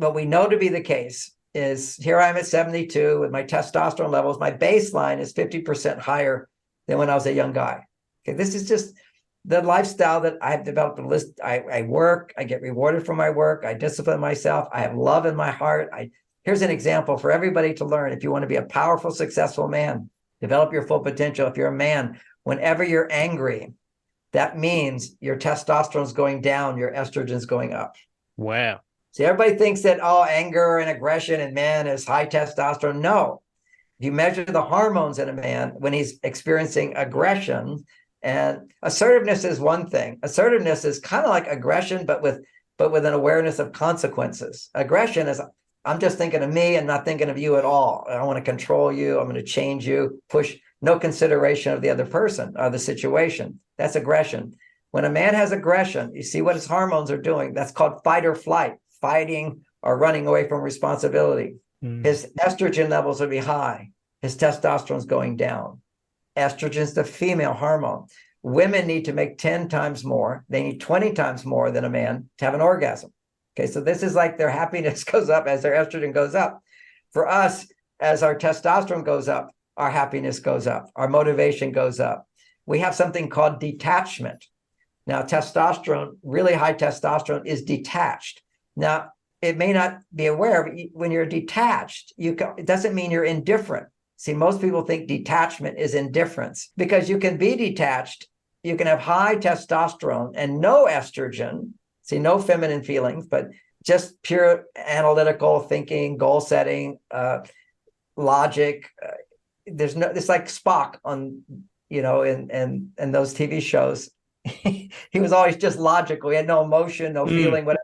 what we know to be the case is here I am at 72 with my testosterone levels. My baseline is 50% higher than when I was a young guy. Okay, this is just the lifestyle that I've developed. A list. I work, I get rewarded for my work, I discipline myself, I have love in my heart. Here's an example for everybody to learn. If you want to be a powerful, successful man, develop your full potential. If you're a man, whenever you're angry, that means your testosterone is going down, your estrogen is going up. Wow. See, everybody thinks that, anger and aggression in men is high testosterone. No. If you measure the hormones in a man when he's experiencing aggression, and assertiveness is one thing. Assertiveness is kind of like aggression, but with an awareness of consequences. Aggression is, I'm just thinking of me and not thinking of you at all. I want to control you. I'm going to change you, push, no consideration of the other person or the situation. That's aggression. When a man has aggression, you see what his hormones are doing. That's called fight or flight, fighting or running away from responsibility. His estrogen levels will be high. His testosterone's going down. Estrogen's the female hormone. Women need to make 10 times more. They need 20 times more than a man to have an orgasm. Okay, so this is like their happiness goes up as their estrogen goes up. For us, as our testosterone goes up, our happiness goes up, our motivation goes up. We have something called detachment. Now, testosterone, really high testosterone, is detached. Now, it may not be aware, but when you're detached, it doesn't mean you're indifferent. See, most people think detachment is indifference because you can be detached. You can have high testosterone and no estrogen. See, no feminine feelings, but just pure analytical thinking, goal setting, logic. It's like Spock on, in those TV shows. He was always just logical. He had no emotion, no feeling, whatever.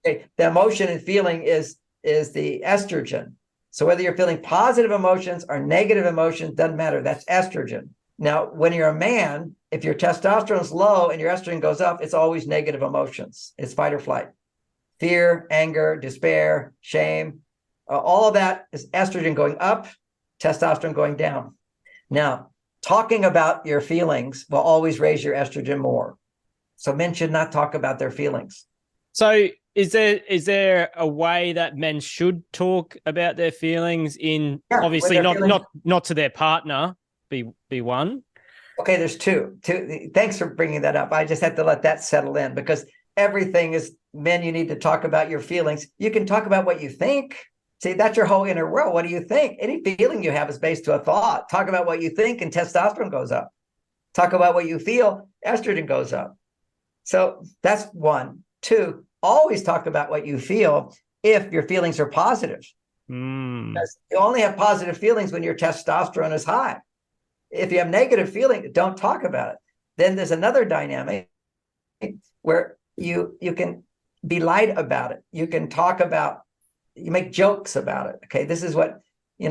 Okay. The emotion and feeling is the estrogen. So whether you're feeling positive emotions or negative emotions, doesn't matter. That's estrogen. Now, when you're a man, if your testosterone is low and your estrogen goes up, it's always negative emotions. It's fight or flight. Fear, anger, despair, shame. All of that is estrogen going up, testosterone going down. Now, talking about your feelings will always raise your estrogen more. So men should not talk about their feelings. So is there a way that men should talk about their feelings obviously not to their partner, be one? Okay, there's two. Thanks for bringing that up. I just had to let that settle in because everything is men. You need to talk about your feelings. You can talk about what you think. See, that's your whole inner world. What do you think? Any feeling you have is based to a thought. Talk about what you think and testosterone goes up. Talk about what you feel, estrogen goes up. So that's one. Two, always talk about what you feel if your feelings are positive. Because you only have positive feelings when your testosterone is high. If you have negative feelings, don't talk about it. Then there's another dynamic where you can be light about it. You can talk about, you make jokes about it. Okay, this is what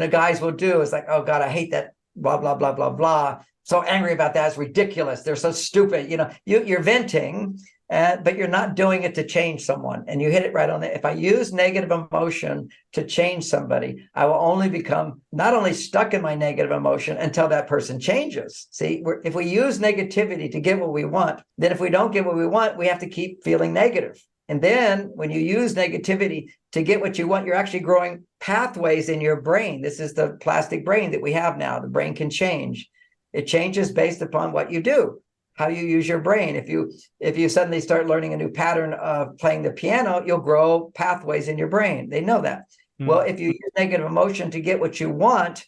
guys will do. It's like, oh God, I hate that, blah, blah, blah, blah, blah. So angry about that. It's ridiculous. They're so stupid. You're venting, but you're not doing it to change someone. And you hit it right on it. If I use negative emotion to change somebody, I will only become not only stuck in my negative emotion until that person changes. See, if we use negativity to get what we want, then if we don't get what we want, we have to keep feeling negative. And then when you use negativity to get what you want, you're actually growing pathways in your brain. This is the plastic brain that we have now. The brain can change. It changes based upon what you do, how you use your brain. If you suddenly start learning a new pattern of playing the piano, you'll grow pathways in your brain. They know that. Well, if you use negative emotion to get what you want,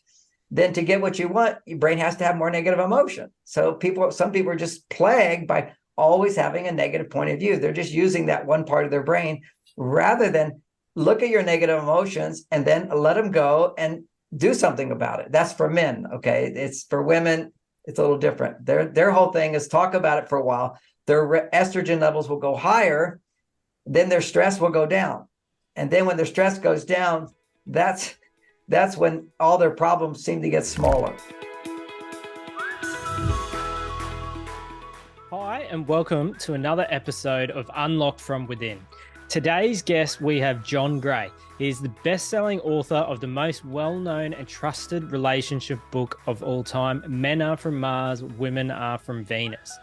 then to get what you want, your brain has to have more negative emotion. So some people are just plagued by always having a negative point of view. They're just using that one part of their brain rather than look at your negative emotions and then let them go and do something about it. That's for men. Okay. It's for women. It's a little different. Their whole thing is talk about it for a while. Their estrogen levels will go higher. Then their stress will go down. And then when their stress goes down, that's when all their problems seem to get smaller. Hi, and welcome to another episode of Unlocked from Within. Today's guest, we have John Gray. He is the best-selling author of the most well-known and trusted relationship book of all time, Men Are From Mars, Women Are From Venus.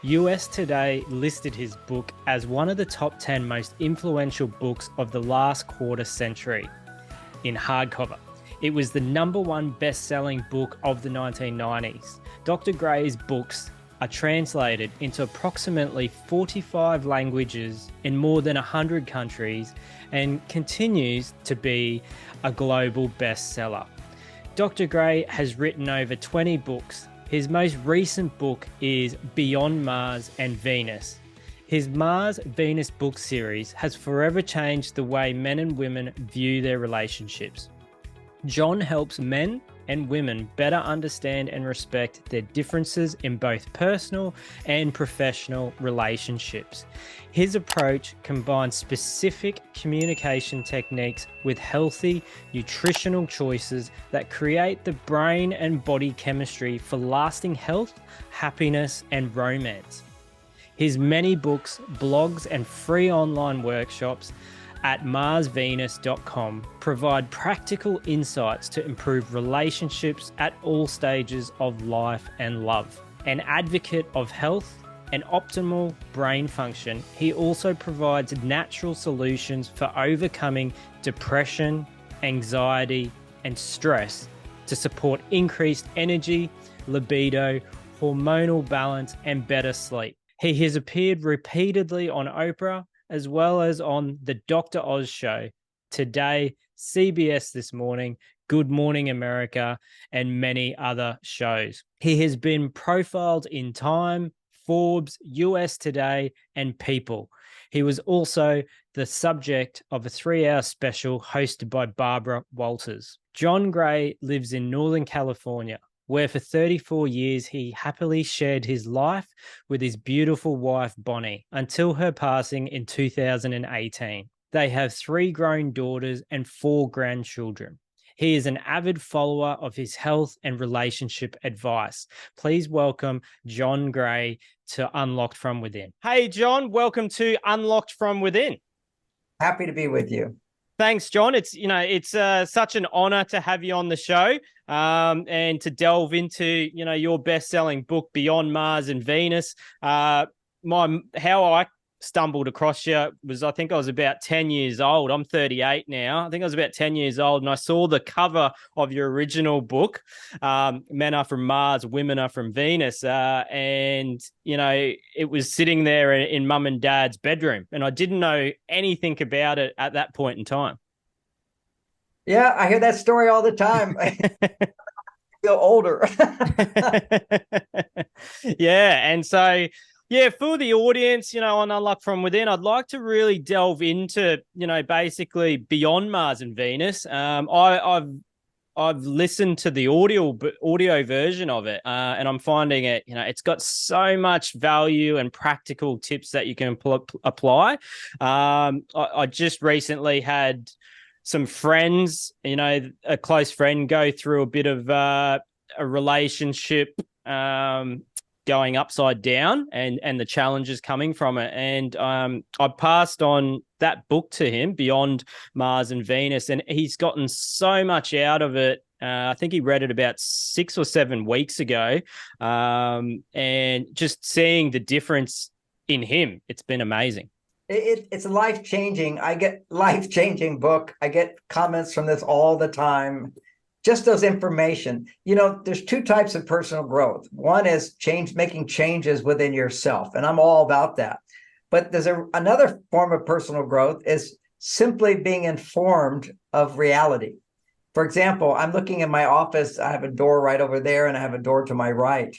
US Today listed his book as one of the top 10 most influential books of the last quarter century in hardcover. It was the #1 best-selling book of the 1990s. Dr. Gray's books are translated into approximately 45 languages in more than 100 countries and continues to be a global bestseller. Dr. Gray has written over 20 books. His most recent book is Beyond Mars and Venus. His Mars-Venus book series has forever changed the way men and women view their relationships. John helps men and women better understand and respect their differences in both personal and professional relationships. His approach combines specific communication techniques with healthy, nutritional choices that create the brain and body chemistry for lasting health, happiness, and romance. His many books, blogs, and free online workshops at marsvenus.com provide practical insights to improve relationships at all stages of life and love. An advocate of health and optimal brain function, he also provides natural solutions for overcoming depression, anxiety, and stress to support increased energy, libido, hormonal balance, and better sleep. He has appeared repeatedly on Oprah, as well as on the Dr. Oz show, Today, CBS This Morning, Good Morning America, and many other shows. He has been profiled in Time, Forbes, US Today, and People. He was also the subject of a 3-hour special hosted by Barbara Walters. John Gray lives in Northern California, where for 34 years he happily shared his life with his beautiful wife, Bonnie, until her passing in 2018. They have 3 grown daughters and 4 grandchildren. He is an avid follower of his health and relationship advice. Please welcome John Gray to Unlocked from Within. Hey, John, welcome to Unlocked from Within. Happy to be with you. Thanks, John. It's such an honor to have you on the show and to delve into your best-selling book Beyond Mars and Venus. How I stumbled across you was, I think I was about 10 years old. I'm 38 now. I think I was about 10 years old, and I saw the cover of your original book, Men Are From Mars, Women Are From Venus, and it was sitting there in mum and dad's bedroom, and I didn't know anything about it at that point in time. Yeah, I hear that story all the time. I feel older. Yeah, and so for the audience, on Unlock From Within, I'd like to really delve into, basically Beyond Mars and Venus. I've listened to the audio version of it, and I'm finding it, it's got so much value and practical tips that you can apply. I just recently had some friends, a close friend go through a bit of a relationship going upside down and the challenges coming from it. And I passed on that book to him, Beyond Mars and Venus, and he's gotten so much out of it. I think he read it about 6 or 7 weeks ago. And just seeing the difference in him, it's been amazing. It's a life-changing. I get life-changing book. I get comments from this all the time. Just those information. There's 2 types of personal growth. One is making changes within yourself, and I'm all about that. But there's another form of personal growth is simply being informed of reality. For example, I'm looking in my office. I have a door right over there, and I have a door to my right.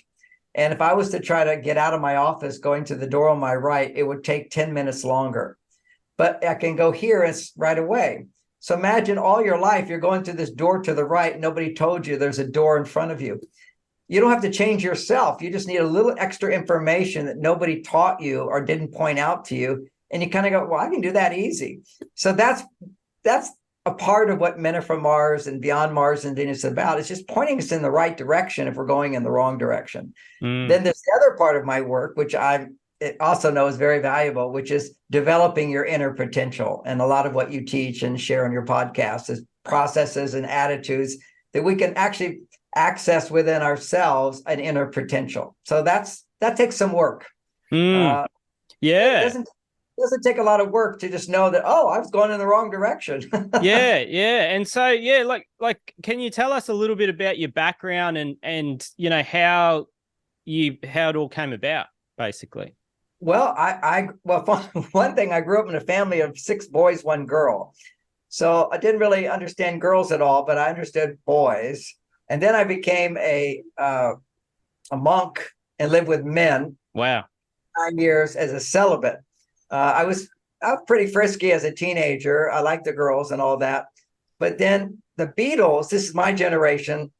And if I was to try to get out of my office going to the door on my right, it would take 10 minutes longer. But I can go here and right away. So imagine all your life, you're going to this door to the right. Nobody told you there's a door in front of you. You don't have to change yourself. You just need a little extra information that nobody taught you or didn't point out to you. And you kind of go, well, I can do that easy. So that's a part of what Men Are From Mars and Beyond Mars and Venus is about. It's just pointing us in the right direction if we're going in the wrong direction. Then there's the other part of my work, which I also know is very valuable, which is developing your inner potential. And a lot of what you teach and share on your podcast is processes and attitudes that we can actually access within ourselves an inner potential. So that takes some work. Mm. It Yeah. doesn't take a lot of work to just know that, oh, I was going in the wrong direction. Yeah, yeah. And so yeah, like can you tell us a little bit about your background and how it all came about, basically? Well, well, one thing, I grew up in a family of 6 boys, 1 girl. So I didn't really understand girls at all, but I understood boys. And then I became a monk and lived with men Wow. 9 years as a celibate. I was pretty frisky as a teenager. I liked the girls and all that. But then the Beatles, this is my generation,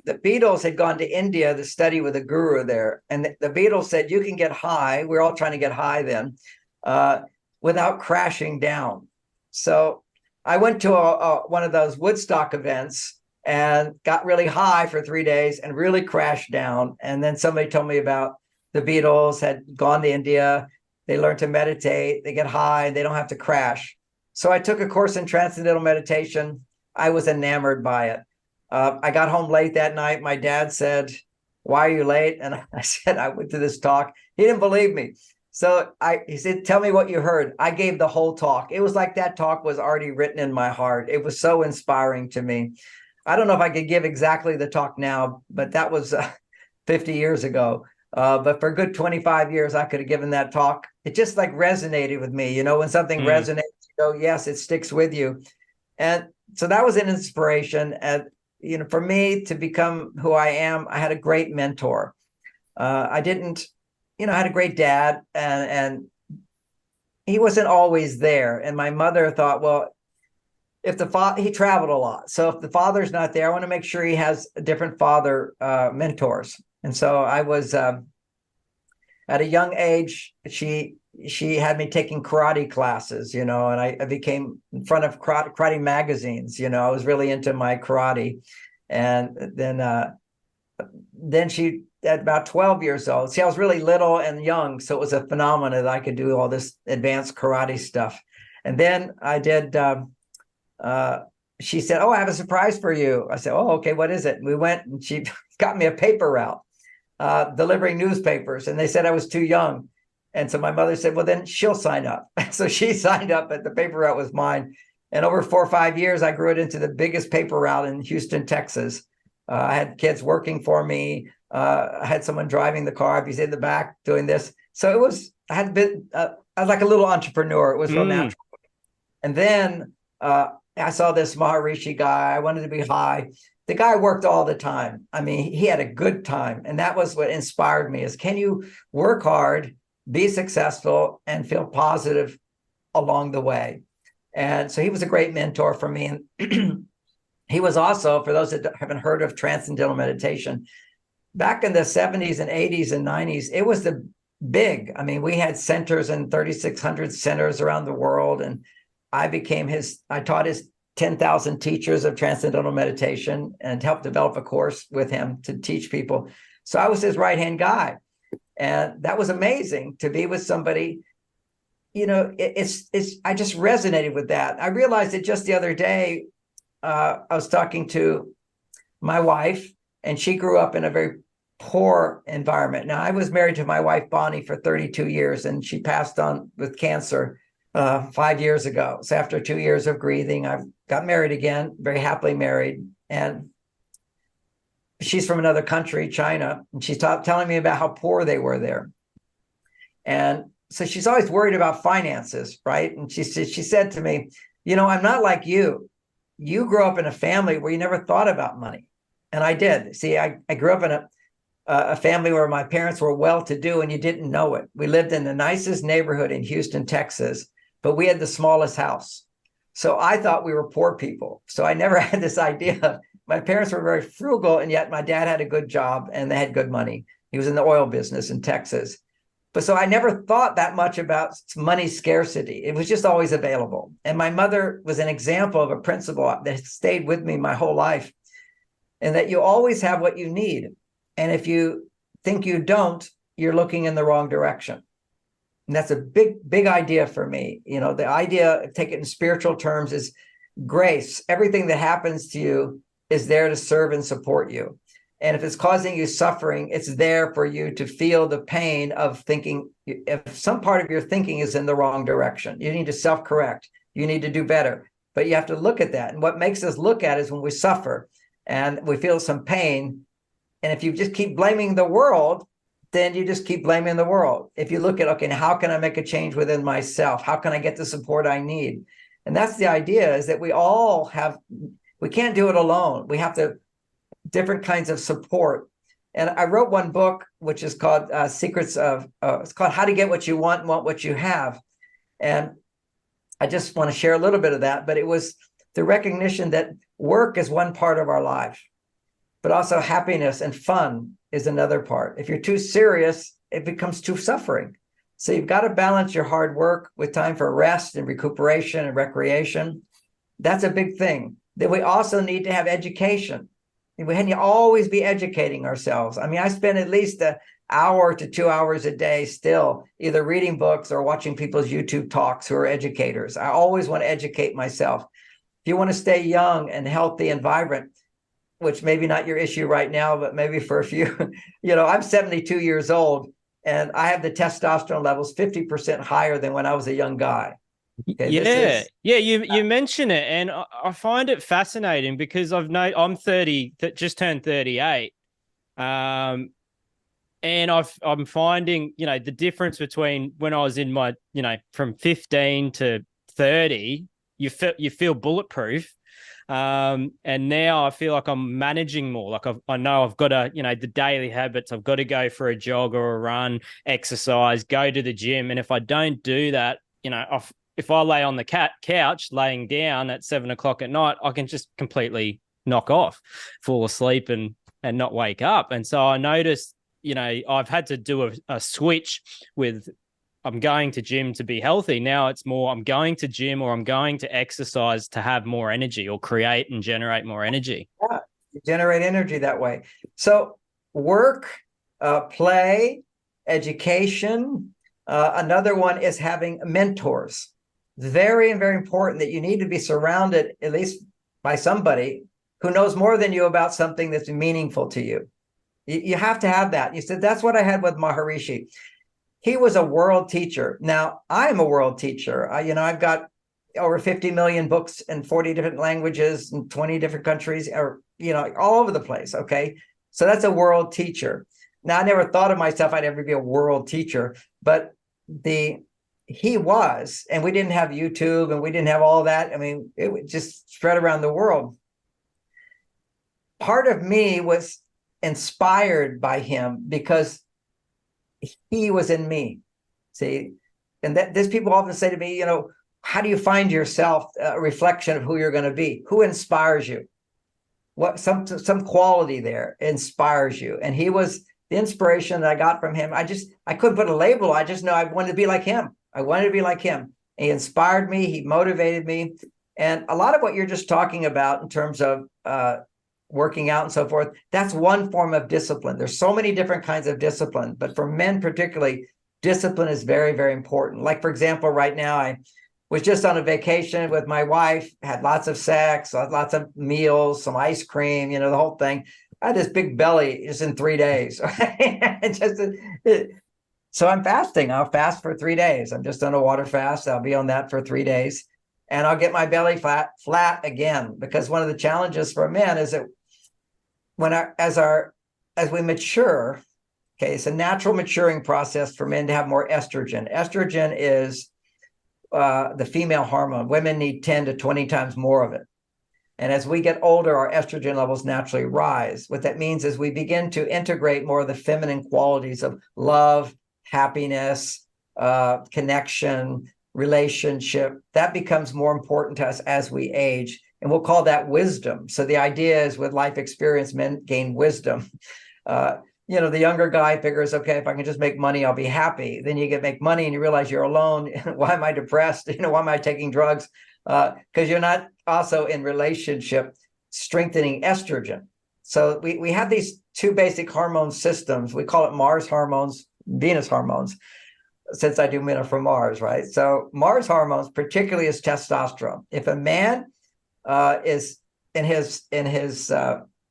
the Beatles had gone to India to study with a guru there. And the Beatles said, you can get high. We're all trying to get high then, uh, without crashing down. So I went to one of those Woodstock events and got really high for 3 days and really crashed down. And then somebody told me about the Beatles had gone to India. They learned to meditate, they get high, they don't have to crash. So I took a course in transcendental meditation. I was enamored by it. I got home late that night. My dad said, why are you late? And I said, I went to this talk. He didn't believe me. So he said, tell me what you heard. I gave the whole talk. It was like that talk was already written in my heart. It was so inspiring to me. I don't know if I could give exactly the talk now, but that was 50 years ago. But for a good 25 years, I could have given that talk. It just like resonated with me. When something resonates, yes, it sticks with you. And so that was an inspiration. And, for me to become who I am, I had a great mentor. I didn't, I had a great dad and he wasn't always there. And my mother thought, well, if he traveled a lot. So if the father's not there, I want to make sure he has a different father mentors. And so I was at a young age, she had me taking karate classes, and I became in front of karate magazines. I was really into my karate. And then she, at about 12 years old, see, I was really little and young. So it was a phenomenon that I could do all this advanced karate stuff. And then I did, she said, oh, I have a surprise for you. I said, oh, okay, what is it? And we went and she got me a paper route. Delivering newspapers, and they said I was too young. And so my mother said, well, then she'll sign up. So she signed up, but the paper route was mine. And over 4 or 5 years, I grew it into the biggest paper route in Houston, Texas. I had kids working for me. I had someone driving the car. I'd be in the back doing this. So I was like a little entrepreneur. It was real natural. And then I saw this Maharishi guy. I wanted to be high. The guy worked all the time. I mean, he had a good time. And that was what inspired me is, can you work hard, be successful, and feel positive along the way? And so he was a great mentor for me. And he was also, for those that haven't heard of transcendental meditation, back in the 70s and 80s and 90s, it was the big. I mean, we had centers in 3,600 centers around the world. And I taught his 10,000 teachers of transcendental meditation and helped develop a course with him to teach people. So I was his right-hand guy. And that was amazing to be with somebody. I just resonated with that. I realized it just the other day. I was talking to my wife, and she grew up in a very poor environment. Now, I was married to my wife, Bonnie, for 32 years, and she passed on with cancer 5 years ago. So after 2 years of grieving, I got married again, very happily married. And she's from another country, China, and she's telling me about how poor they were there. And so she's always worried about finances, right? And she said to me, I'm not like you. You grew up in a family where you never thought about money. And I did. See, I grew up in a family where my parents were well-to-do and you didn't know it. We lived in the nicest neighborhood in Houston, Texas, but we had the smallest house. So I thought we were poor people. So I never had this idea. My parents were very frugal, and yet my dad had a good job and they had good money. He was in the oil business in Texas. But so I never thought that much about money scarcity. It was just always available. And my mother was an example of a principle that stayed with me my whole life, and that you always have what you need. And if you think you don't, you're looking in the wrong direction. And that's a big, big idea for me. The idea, take it in spiritual terms, is grace. Everything that happens to you is there to serve and support you. And if it's causing you suffering, it's there for you to feel the pain of thinking. If some part of your thinking is in the wrong direction, you need to self-correct. You need to do better. But you have to look at that. And what makes us look at is when we suffer and we feel some pain. And if you just keep blaming the world, then you just keep blaming the world. If you look at, okay, how can I make a change within myself? How can I get the support I need? And that's the idea, is that we can't do it alone. We have to different kinds of support. And I wrote one book, which is called it's called How to Get What You Want and Want What You Have. And I just want to share a little bit of that, but it was the recognition that work is one part of our life, but also happiness and fun is another part. If you're too serious, it becomes too suffering. So you've got to balance your hard work with time for rest and recuperation and recreation. That's a big thing. Then we also need to have education. We need to always be educating ourselves. I mean, I spend at least an hour to 2 hours a day still either reading books or watching people's YouTube talks who are educators. I always want to educate myself. If you want to stay young and healthy and vibrant, which maybe not your issue right now, but maybe for a few, I'm 72 years old and I have the testosterone levels 50% higher than when I was a young guy. Okay, you mention it, and I find it fascinating because I'm 30, just turned 38, and I'm finding the difference between when I was in my from 15 to 30, you feel bulletproof, and now I feel like I'm managing more. Like I know I've got to the daily habits. I've got to go for a jog or a run, exercise, go to the gym, and if I don't do that, if I lay on the couch laying down at 7 o'clock at night, I can just completely knock off, fall asleep and not wake up. And so I noticed, I've had to do a switch with I'm going to gym to be healthy. Now it's more I'm going to gym or I'm going to exercise to have more energy or create and generate more energy. Yeah, you generate energy that way. So work, play, education. Another one is having mentors. Very, very important that you need to be surrounded at least by somebody who knows more than you about something that's meaningful to you. You have to have that. You said, that's what I had with Maharishi. He was a world teacher. Now, I'm a world teacher. I've got over 50 million books in 40 different languages in 20 different countries, or, all over the place. Okay. So that's a world teacher. Now, I never thought of myself I'd ever be a world teacher, but he was, and we didn't have YouTube and we didn't have all that. I mean, it would just spread around the world. Part of me was inspired by him because he was in me. See, and these people often say to me, how do you find yourself a reflection of who you're going to be? Who inspires you? What some quality there inspires you? And he was the inspiration that I got from him. I couldn't put a label. I just know I wanted to be like him. I wanted to be like him. He inspired me. He motivated me. And a lot of what you're just talking about in terms of working out and so forth, that's one form of discipline. There's so many different kinds of discipline, but for men particularly, discipline is very, very important. Like, for example, right now, I was just on a vacation with my wife, had lots of sex, lots of meals, some ice cream, the whole thing. I had this big belly just in 3 days. So I'm fasting. I'll fast for 3 days. I'm just on a water fast. I'll be on that for 3 days. And I'll get my belly flat again, because one of the challenges for men is that as we mature, okay, it's a natural maturing process for men to have more estrogen. Estrogen is the female hormone. Women need 10 to 20 times more of it. And as we get older, our estrogen levels naturally rise. What that means is we begin to integrate more of the feminine qualities of love, happiness, connection, relationship. That becomes more important to us as we age. And we'll call that wisdom. So the idea is with life experience, men gain wisdom. The younger guy figures, okay, if I can just make money, I'll be happy. Then you make money and you realize you're alone. Why am I depressed? Why am I taking drugs? Because you're not also in relationship strengthening estrogen. So we have these two basic hormone systems. We call it Mars hormones, Venus hormones, since I do men are from Mars, right? So Mars hormones, particularly is testosterone. If a man is in his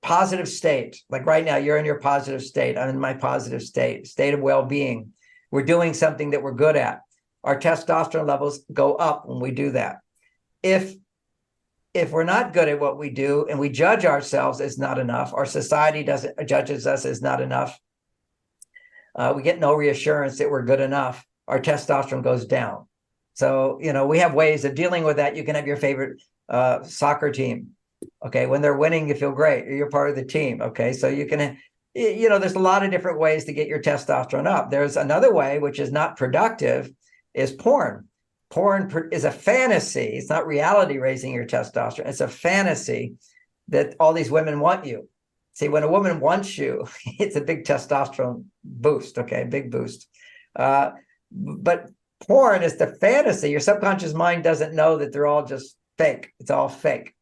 positive state, like right now, you're in your positive state. I'm in my positive state of well-being. We're doing something that we're good at. Our testosterone levels go up when we do that. If we're not good at what we do and we judge ourselves as not enough, our society judges us as not enough, we get no reassurance that we're good enough, our testosterone goes down. So, we have ways of dealing with that. You can have your favorite soccer team. Okay. When they're winning, you feel great. You're part of the team. Okay. So you can, there's a lot of different ways to get your testosterone up. There's another way, which is not productive, is porn. Porn is a fantasy. It's not reality raising your testosterone. It's a fantasy that all these women want you. See, when a woman wants you, it's a big testosterone boost. Okay. Big boost. But porn is the fantasy. Your subconscious mind doesn't know that they're all just fake. It's all fake.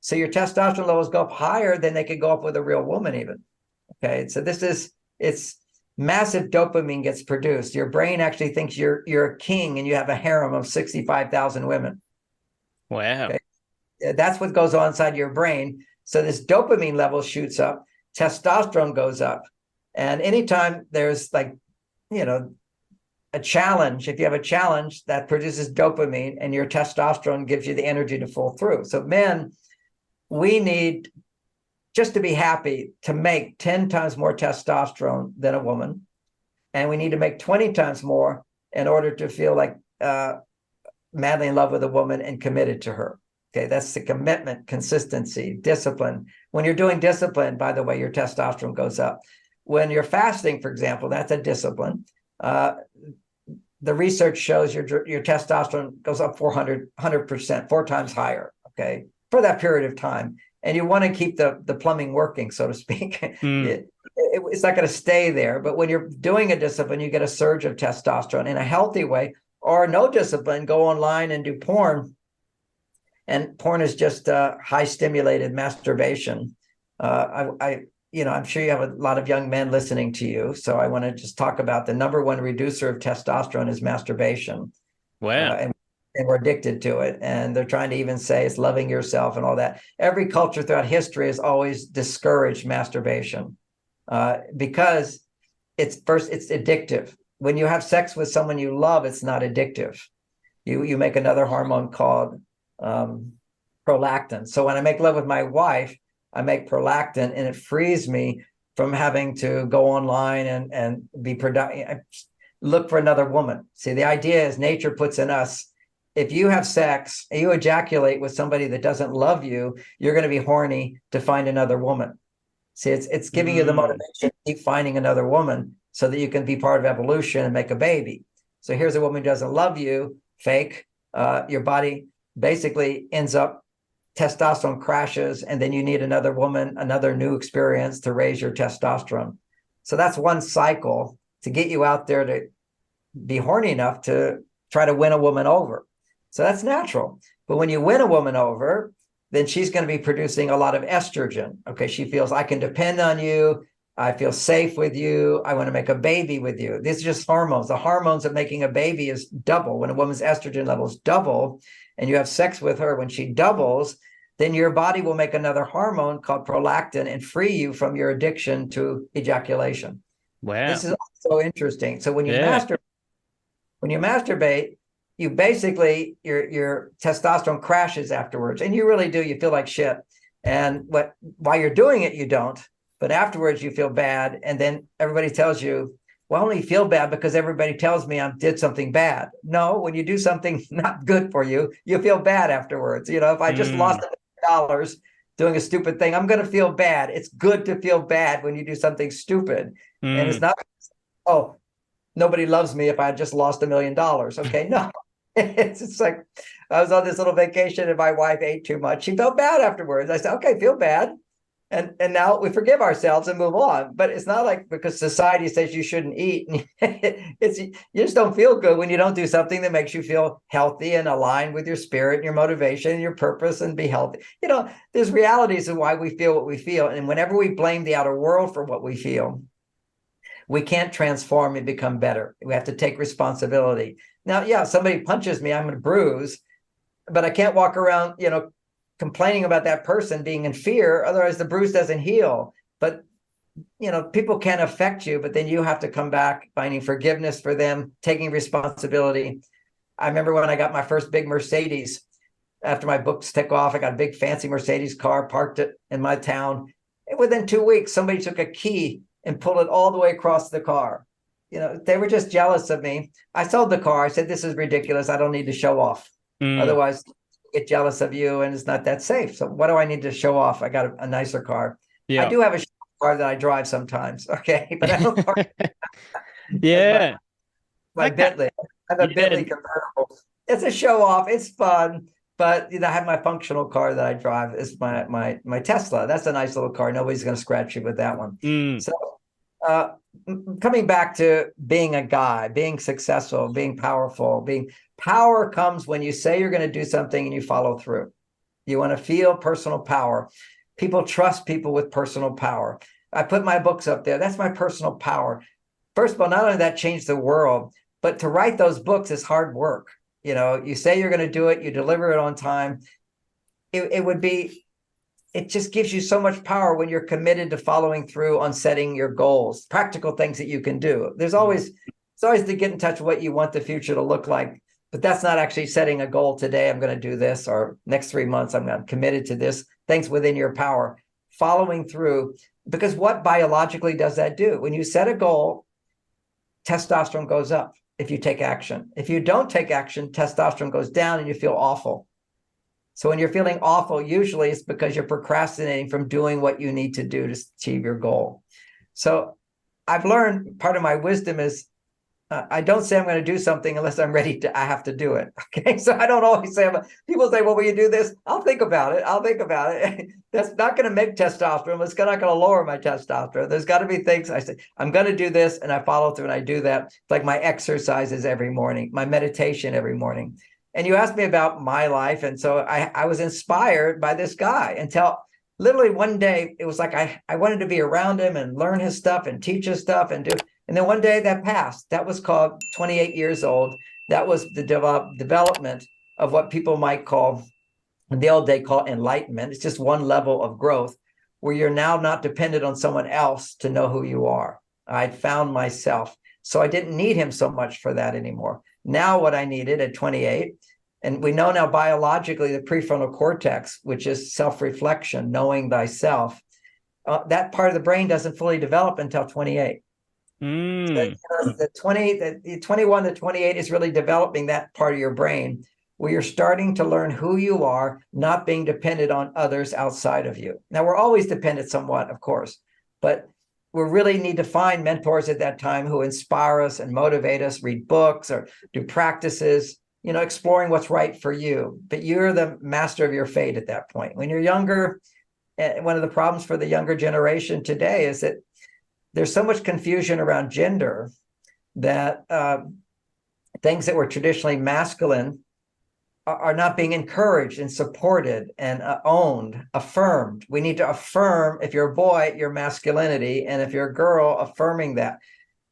So your testosterone levels go up higher than they could go up with a real woman even. Okay. So it's massive dopamine gets produced. Your brain actually thinks you're a king and you have a harem of 65,000 women. Wow. Okay? That's what goes on inside your brain. So this dopamine level shoots up, testosterone goes up. And anytime there's a challenge, if you have a challenge, that produces dopamine and your testosterone gives you the energy to pull through. So men, we need, just to be happy, to make 10 times more testosterone than a woman. And we need to make 20 times more in order to feel like madly in love with a woman and committed to her. Okay, that's the commitment, consistency, discipline. When you're doing discipline, by the way, your testosterone goes up. When you're fasting, for example, that's a discipline. The research shows your testosterone goes up 100%, 4 times higher, okay, for that period of time. And you want to keep the plumbing working, so to speak. It's not going to stay there. But when you're doing a discipline, you get a surge of testosterone in a healthy way. Or no discipline, go online and do porn. And porn is just high stimulated masturbation. I'm sure you have a lot of young men listening to you. So I want to just talk about the number one reducer of testosterone is masturbation. Wow. And we're addicted to it. And they're trying to even say it's loving yourself and all that. Every culture throughout history has always discouraged masturbation because it's addictive. When you have sex with someone you love, it's not addictive. You make another hormone called prolactin. So when I make love with my wife, I make prolactin and it frees me from having to go online and be productive, look for another woman. See, the idea is nature puts in us, if you have sex and you ejaculate with somebody that doesn't love you, you're going to be horny to find another woman. See, it's giving you the motivation to keep finding another woman so that you can be part of evolution and make a baby. So here's a woman who doesn't love you, fake. Your body basically ends up, testosterone crashes, and then you need another woman, another new experience to raise your testosterone. So that's one cycle to get you out there to be horny enough to try to win a woman over. So that's natural. But when you win a woman over, then she's going to be producing a lot of estrogen. Okay, she feels I can depend on you. I feel safe with you. I want to make a baby with you. These are just hormones. The hormones of making a baby is double. When a woman's estrogen levels double and you have sex with her, when she doubles, then your body will make another hormone called prolactin and free you from your addiction to ejaculation. Wow. This is so interesting. So when you masturbate, you basically, your testosterone crashes afterwards, and you really do. You feel like shit. And while you're doing it, you don't. But afterwards, you feel bad. And then everybody tells you, well, I only feel bad because everybody tells me I did something bad. No, when you do something not good for you, you feel bad afterwards. If I just lost $1 million doing a stupid thing, I'm going to feel bad. It's good to feel bad when you do something stupid. And it's not, oh, nobody loves me if I just lost $1 million. Okay, no. It's like I was on this little vacation and my wife ate too much. She felt bad afterwards. I said, okay, feel bad. And now we forgive ourselves and move on. But it's not like because society says you shouldn't eat. You just don't feel good when you don't do something that makes you feel healthy and aligned with your spirit and your motivation and your purpose and be healthy. There's realities of why we feel what we feel. And whenever we blame the outer world for what we feel, we can't transform and become better. We have to take responsibility. Now, yeah, somebody punches me, I'm going to bruise, but I can't walk around, complaining about that person being in fear. Otherwise, the bruise doesn't heal. But people can affect you, but then you have to come back finding forgiveness for them, taking responsibility. I remember when I got my first big Mercedes, after my books took off, I got a big fancy Mercedes car, parked it in my town. And within 2 weeks, somebody took a key and pulled it all the way across the car. They were just jealous of me. I sold the car. I said, this is ridiculous. I don't need to show off. Otherwise, get jealous of you and it's not that safe. So what do I need to show off? I got a nicer car. Yeah. I do have a car that I drive sometimes. Okay. But I don't park. Yeah. My Okay. Bentley. I have a Bentley convertible. It's a show off. It's fun. But I have my functional car that I drive. Is my Tesla. That's a nice little car. Nobody's going to scratch you with that one. So coming back to being a guy, being successful, being powerful, power comes when you say you're going to do something and you follow through. You want to feel personal power. People trust people with personal power. I put my books up there. That's my personal power. First of all, not only that changed the world, but to write those books is hard work. You say you're going to do it, you deliver it on time. It just gives you so much power when you're committed to following through on setting your goals, practical things that you can do. It's always to get in touch with what you want the future to look like, but that's not actually setting a goal. Today, I'm going to do this, or next 3 months, I'm committed to this. Things within your power, following through, because what biologically does that do? When you set a goal, testosterone goes up. If you take action. If you don't take action, testosterone goes down and you feel awful. So when you're feeling awful, usually it's because you're procrastinating from doing what you need to do to achieve your goal. So I've learned, part of my wisdom is I don't say I'm going to do something unless I'm ready to, I have to do it. Okay. So I don't always say, people say, well, will you do this? I'll think about it. That's not going to make testosterone. It's not going to lower my testosterone. There's got to be things I say, I'm going to do this, and I follow through and I do that. It's like my exercises every morning, my meditation every morning. And you asked me about my life. And so I was inspired by this guy until literally one day, it was like I wanted to be around him and learn his stuff and teach his stuff and do. And then one day that passed. That was called 28 years old. That was the development of what people might call, in the old day, call enlightenment. It's just one level of growth where you're now not dependent on someone else to know who you are. I'd found myself. So I didn't need him so much for that anymore. Now what I needed at 28, and we know now biologically the prefrontal cortex, which is self-reflection, knowing thyself, that part of the brain doesn't fully develop until 28. The 21 to 28 is really developing that part of your brain where you're starting to learn who you are, not being dependent on others outside of you. Now, we're always dependent somewhat, of course, but we really need to find mentors at that time who inspire us and motivate us, read books or do practices, exploring what's right for you. But you're the master of your fate at that point. When you're younger, one of the problems for the younger generation today is that there's so much confusion around gender that things that were traditionally masculine are not being encouraged and supported and owned, affirmed. We need to affirm, if you're a boy, your masculinity, and if you're a girl, affirming that.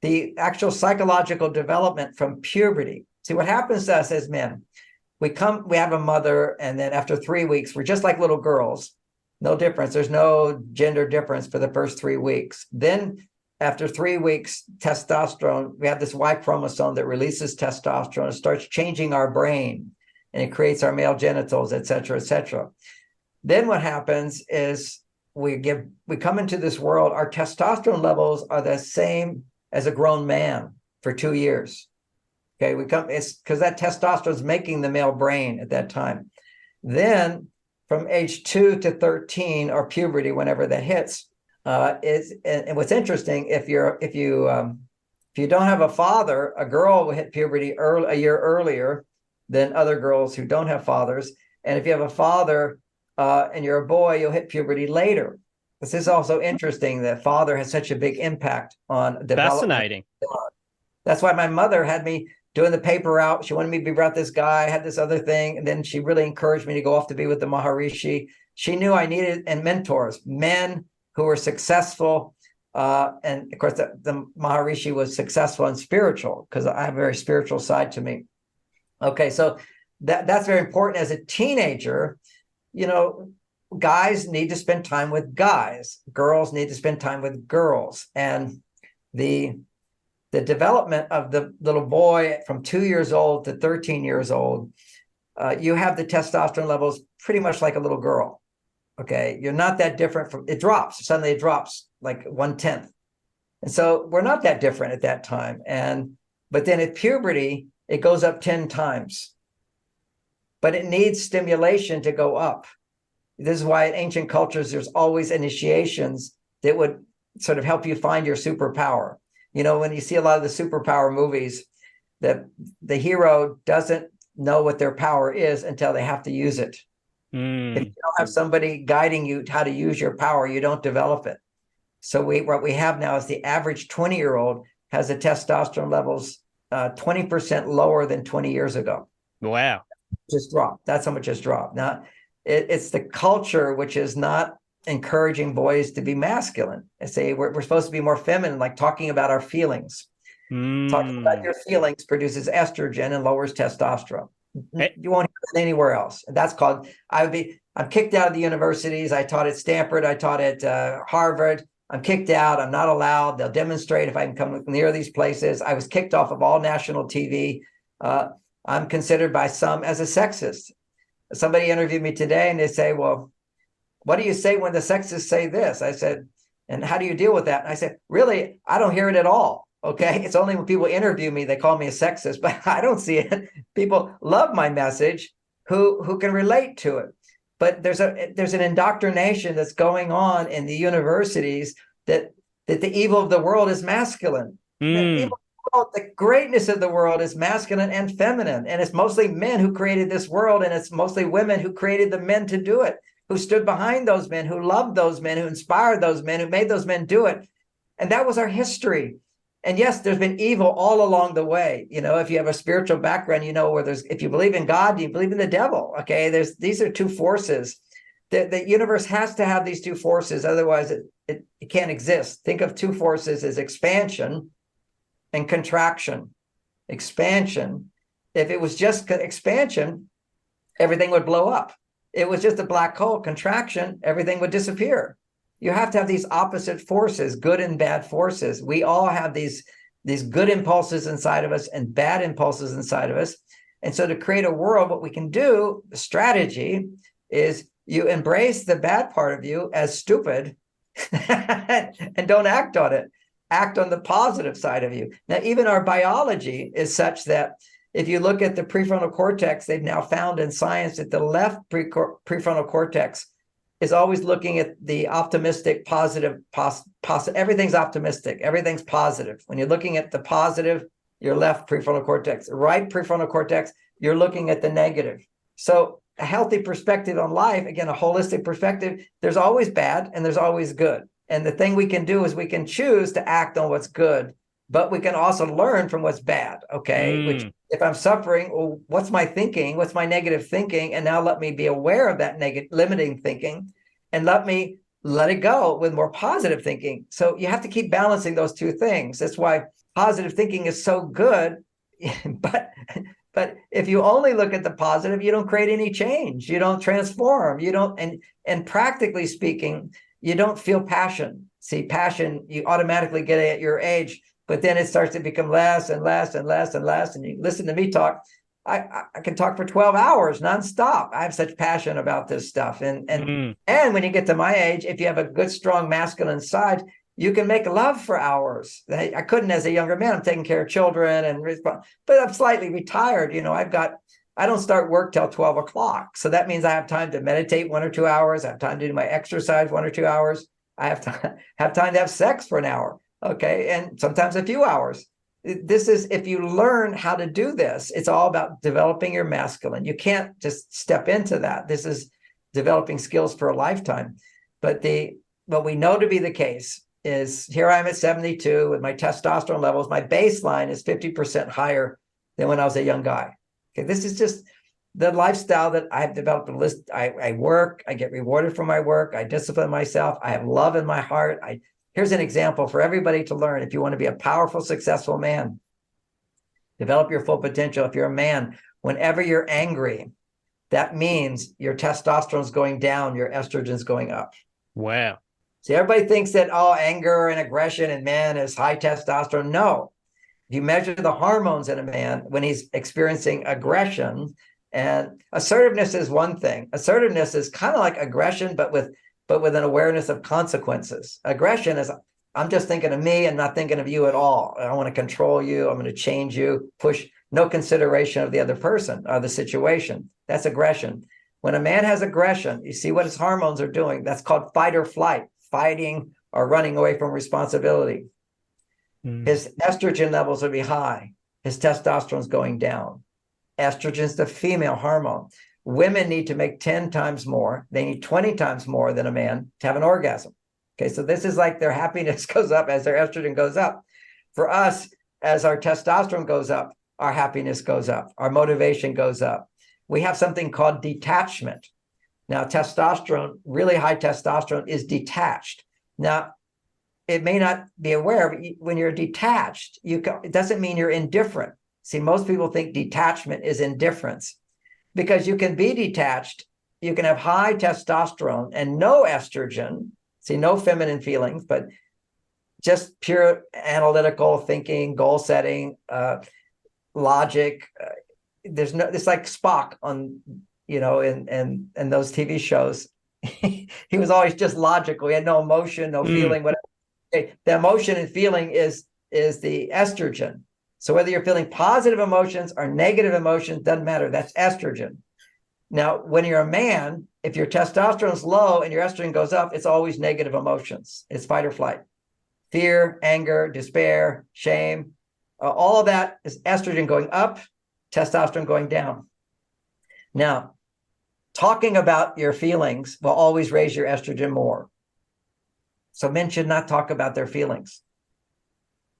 The actual psychological development from puberty. See, what happens to us as men, we have a mother, and then after 3 weeks, we're just like little girls. No difference. There's no gender difference for the first 3 weeks. Then after 3 weeks, testosterone, we have this Y chromosome that releases testosterone. It starts changing our brain, and it creates our male genitals, et cetera, et cetera. Then what happens is we come into this world, our testosterone levels are the same as a grown man for 2 years. Okay, it's because that testosterone is making the male brain at that time. Then from age 2 to 13, or puberty, whenever that hits, and what's interesting, if you don't have a father, a girl will hit puberty a year earlier than other girls who don't have fathers. And if you have a father and you're a boy, you'll hit puberty later. This is also interesting that father has such a big impact on development. Fascinating. That's why my mother had me doing the paper route. She wanted me to be about this guy, had this other thing. And then she really encouraged me to go off to be with the Maharishi. She knew I needed mentors, men who were successful. And of course, the Maharishi was successful and spiritual, because I have a very spiritual side to me. Okay, so that's very important. As a teenager, guys need to spend time with guys. Girls need to spend time with girls. And the development of the little boy from 2 years old to 13 years old, you have the testosterone levels pretty much like a little girl. Okay. You're not that different from it drops. Suddenly it drops like 1/10. And so we're not that different at that time. But then at puberty, it goes up 10 times. But it needs stimulation to go up. This is why in ancient cultures, there's always initiations that would sort of help you find your superpower. When you see a lot of the superpower movies, that the hero doesn't know what their power is until they have to use it. If you don't have somebody guiding you how to use your power, you don't develop it. So what we have now is the average 20-year-old has the testosterone levels 20% lower than 20 years ago. Wow. Just dropped. That's how much has dropped. Now, it's the culture which is not encouraging boys to be masculine. I say we're supposed to be more feminine, like talking about our feelings. Talking about your feelings produces estrogen and lowers testosterone. You won't hear it anywhere else. That's called, I'm kicked out of the universities. I taught at Stanford. I taught at Harvard. I'm kicked out. I'm not allowed. They'll demonstrate if I can come near these places. I was kicked off of all national TV. I'm considered by some as a sexist. Somebody interviewed me today and they say, well, what do you say when the sexists say this? I said, and how do you deal with that? And I said, really, I don't hear it at all. Okay. It's only when people interview me, they call me a sexist, but I don't see it. People love my message who can relate to it. But there's an indoctrination that's going on in the universities that the evil of the world is masculine. The greatness of the world is masculine and feminine. And it's mostly men who created this world. And it's mostly women who created the men to do it, who stood behind those men, who loved those men, who inspired those men, who made those men do it. And that was our history. And yes, there's been evil all along the way. If you have a spiritual background, if you believe in God, you believe in the devil. Okay. These are two forces. The universe has to have these two forces. Otherwise it can't exist. Think of two forces as expansion and contraction. Expansion. If it was just expansion, everything would blow up. It was just a black hole. Contraction, everything would disappear. You have to have these opposite forces, good and bad forces. We all have these good impulses inside of us and bad impulses inside of us. And so to create a world, what we can do, the strategy is you embrace the bad part of you as stupid and don't act on it. Act on the positive side of you. Now, even our biology is such that if you look at the prefrontal cortex, they've now found in science that the left prefrontal cortex is always looking at the optimistic, positive, everything's optimistic, everything's positive. When you're looking at the positive, your left prefrontal cortex, right prefrontal cortex, you're looking at the negative. So a healthy perspective on life, again, a holistic perspective, there's always bad and there's always good. And the thing we can do is we can choose to act on what's good, but we can also learn from what's bad. Okay. Which if I'm suffering, well, what's my thinking? What's my negative thinking? And now let me be aware of that negative limiting thinking and let it go with more positive thinking. So you have to keep balancing those two things. That's why positive thinking is so good. But if you only look at the positive, you don't create any change. You don't transform. You don't, and practically speaking, you don't feel passion. See, passion, you automatically get it at your age, but then it starts to become less and less and less and less. And you listen to me talk, I can talk for 12 hours nonstop. I have such passion about this stuff. And when you get to my age, if you have a good, strong masculine side, you can make love for hours. I couldn't as a younger man. I'm taking care of children but I'm slightly retired. I don't start work till 12 o'clock. So that means I have time to meditate 1 or 2 hours. I have time to do my exercise 1 or 2 hours. I have time to have sex for an hour. Okay. And sometimes a few hours. This is, if you learn how to do this, it's all about developing your masculine. You can't just step into that. This is developing skills for a lifetime. But what we know to be the case is here I am at 72 with my testosterone levels. My baseline is 50% higher than when I was a young guy. Okay, this is just the lifestyle that I've developed. I work, I get rewarded for my work, I discipline myself, I have love in my heart. Here's an example for everybody to learn. If you want to be a powerful, successful man, develop your full potential. If you're a man, whenever you're angry, that means your testosterone's going down, your estrogen's going up. Wow. See, everybody thinks that anger and aggression in men is high testosterone. No. If you measure the hormones in a man when he's experiencing aggression, and assertiveness is one thing. Assertiveness is kind of like aggression, but with an awareness of consequences. Aggression is, I'm just thinking of me and not thinking of you at all. I want to control you. I'm going to change you, push, no consideration of the other person or the situation. That's aggression. When a man has aggression, you see what his hormones are doing. That's called fight or flight, fighting or running away from responsibility. His estrogen levels will be high. His testosterone's going down. Estrogen's the female hormone. Women need to make 10 times more. They need 20 times more than a man to have an orgasm. Okay, so this is like their happiness goes up as their estrogen goes up. For us, as our testosterone goes up, our happiness goes up. Our motivation goes up. We have something called detachment. Now, testosterone, really high testosterone, is detached. Now, it may not be aware, but when you're detached, it doesn't mean you're indifferent. See, most people think detachment is indifference because you can be detached. You can have high testosterone and no estrogen. See, no feminine feelings, but just pure analytical thinking, goal setting, logic. It's like Spock on, in those TV shows. He was always just logical. He had no emotion, no feeling, whatever. Okay. The emotion and feeling is the estrogen. So whether you're feeling positive emotions or negative emotions, doesn't matter. That's estrogen. Now, when you're a man, if your testosterone's low and your estrogen goes up, it's always negative emotions. It's fight or flight. Fear, anger, despair, shame. All of that is estrogen going up, testosterone going down. Now, talking about your feelings will always raise your estrogen more. So men should not talk about their feelings.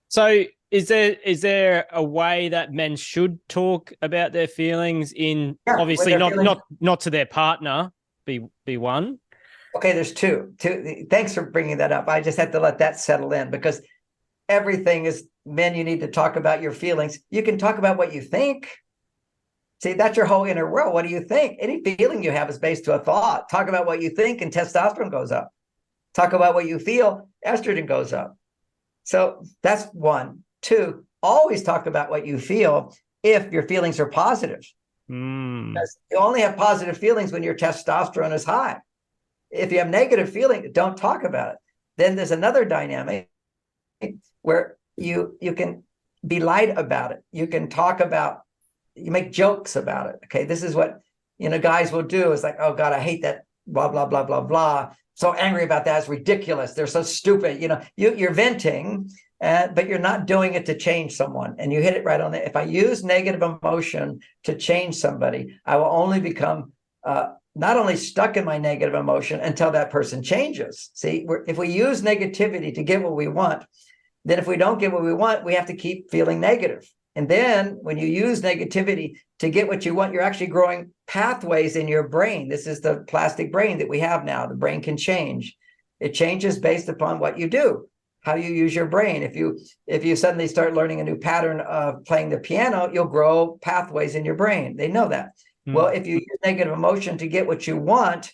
So is there a way that men should talk about their feelings obviously not to their partner, be one? Okay, there's two. Thanks for bringing that up. I just had to let that settle in because everything is men, you need to talk about your feelings. You can talk about what you think. See, that's your whole inner world. What do you think? Any feeling you have is based to a thought. Talk about what you think and testosterone goes up. Talk about what you feel, estrogen goes up. So that's one. Two, always talk about what you feel if your feelings are positive. Because you only have positive feelings when your testosterone is high. If you have negative feeling, don't talk about it. Then there's another dynamic where you can be light about it. You can talk about, you make jokes about it. Okay, this is what guys will do. It's like, oh God, I hate that, blah, blah, blah, blah, blah. So angry about that. It's ridiculous. They're so stupid. You're venting, but you're not doing it to change someone. And you hit it right on it. If I use negative emotion to change somebody, I will only become not only stuck in my negative emotion until that person changes. See, if we use negativity to get what we want, then if we don't get what we want, we have to keep feeling negative. And then when you use negativity to get what you want, you're actually growing pathways in your brain. This is the plastic brain that we have now. The brain can change. It changes based upon what you do, how you use your brain. If you suddenly start learning a new pattern of playing the piano, you'll grow pathways in your brain. They know that. Well, if you use negative emotion to get what you want,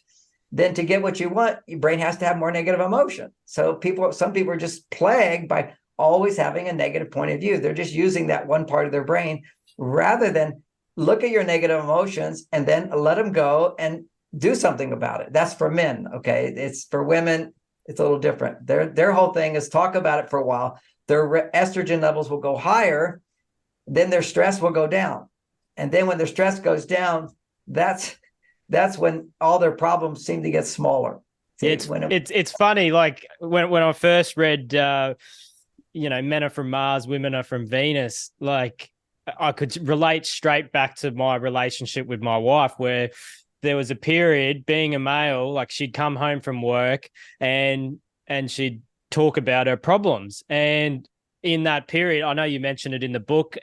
then to get what you want, your brain has to have more negative emotion. So some people are just plagued by always having a negative point of view. They're just using that one part of their brain rather than look at your negative emotions and then let them go and do something about it. That's for men. Okay. It's for women. It's a little different. Their whole thing is talk about it for a while. Their estrogen levels will go higher. Then their stress will go down. And then when their stress goes down, that's when all their problems seem to get smaller. See, it's funny. Like when I first read, men are from Mars, women are from Venus. Like I could relate straight back to my relationship with my wife, where there was a period being a male, like she'd come home from work and she'd talk about her problems. And in that period, I know you mentioned it in the book,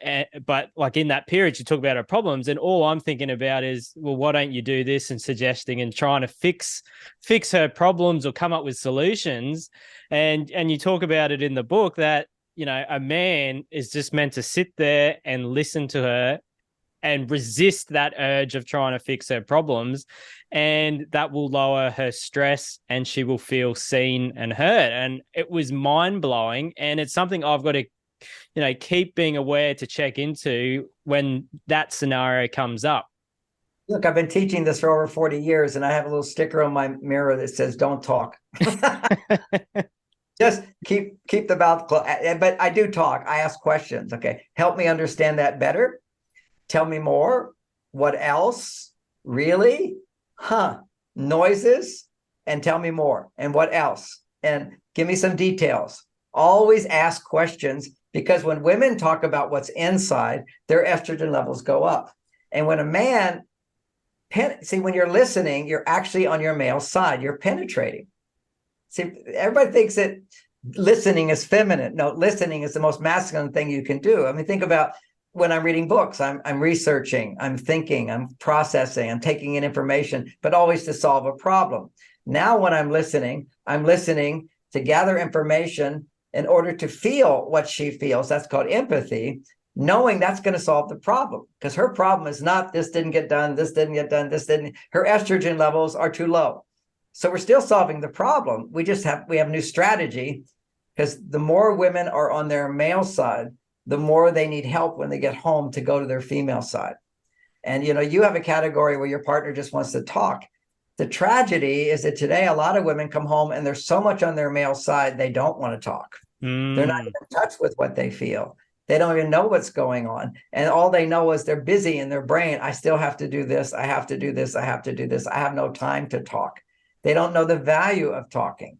but like in that period, she talked about her problems. And all I'm thinking about is, well, why don't you do this, and suggesting and trying to fix her problems or come up with solutions. And you talk about it in the book that, a man is just meant to sit there and listen to her and resist that urge of trying to fix her problems. And that will lower her stress and she will feel seen and heard. And it was mind blowing. And it's something I've got to, keep being aware to check into when that scenario comes up. Look, I've been teaching this for over 40 years, and I have a little sticker on my mirror that says, "Don't talk." Just keep the mouth closed. But I do talk. I ask questions. Okay, help me understand that better. Tell me more. What else? Really? Noises? And tell me more. And what else? And give me some details. Always ask questions, because when women talk about what's inside, their estrogen levels go up. And when a man, when you're listening, you're actually on your male side. You're penetrating. See, everybody thinks that listening is feminine. No, listening is the most masculine thing you can do. I mean, think about when I'm reading books, I'm researching, I'm thinking, I'm processing, I'm taking in information, but always to solve a problem. Now, when I'm listening to gather information in order to feel what she feels. That's called empathy, knowing that's going to solve the problem, because her problem is not this didn't get done, this didn't get done, this didn't, her estrogen levels are too low. So we're still solving the problem. We have a new strategy, because the more women are on their male side, the more they need help when they get home to go to their female side. And, you have a category where your partner just wants to talk. The tragedy is that today, a lot of women come home and they're so much on their male side, they don't want to talk. They're not in touch with what they feel. They don't even know what's going on. And all they know is they're busy in their brain. I still have to do this. I have to do this. I have to do this. I have no time to talk. They don't know the value of talking.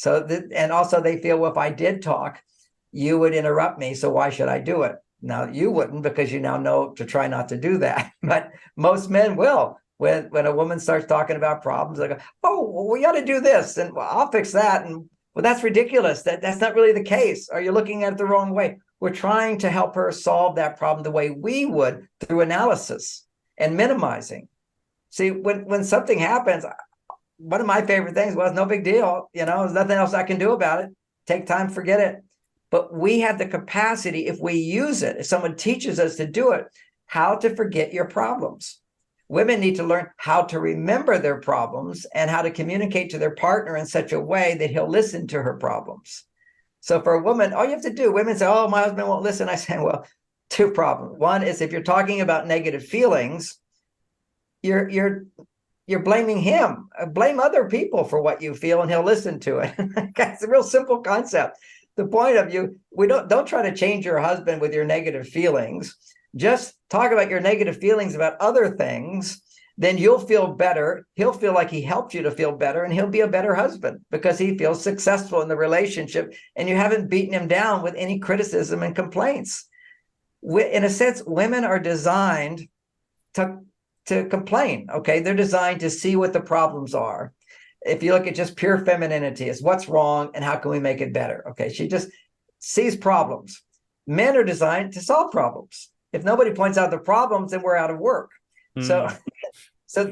And also they feel, well, if I did talk, you would interrupt me. So why should I do it? Now, you wouldn't, because you now know to try not to do that. But most men will. When a woman starts talking about problems, they go, oh, well, we ought to do this. And well, I'll fix that. And well, that's ridiculous. That's not really the case. Or you're looking at it the wrong way. We're trying to help her solve that problem the way we would, through analysis and minimizing. See, when something happens, one of my favorite things was, no big deal. There's nothing else I can do about it. Take time, forget it. But we have the capacity, if we use it, if someone teaches us to do it, how to forget your problems. Women need to learn how to remember their problems and how to communicate to their partner in such a way that he'll listen to her problems. So for a woman, all you have to do, women say, oh, my husband won't listen. I say, well, two problems. One is, if you're talking about negative feelings, you're blaming him. Blame other people for what you feel and he'll listen to it. It's a real simple concept. The point of we don't try to change your husband with your negative feelings. Just talk about your negative feelings about other things. Then you'll feel better. He'll feel like he helped you to feel better, and he'll be a better husband because he feels successful in the relationship, and you haven't beaten him down with any criticism and complaints. In a sense, women are designed to complain. Okay, they're designed to see what the problems are. If you look at just pure femininity, it's what's wrong and how can we make it better. Okay, she just sees problems. Men are designed to solve problems. If nobody points out the problems, then we're out of work. So,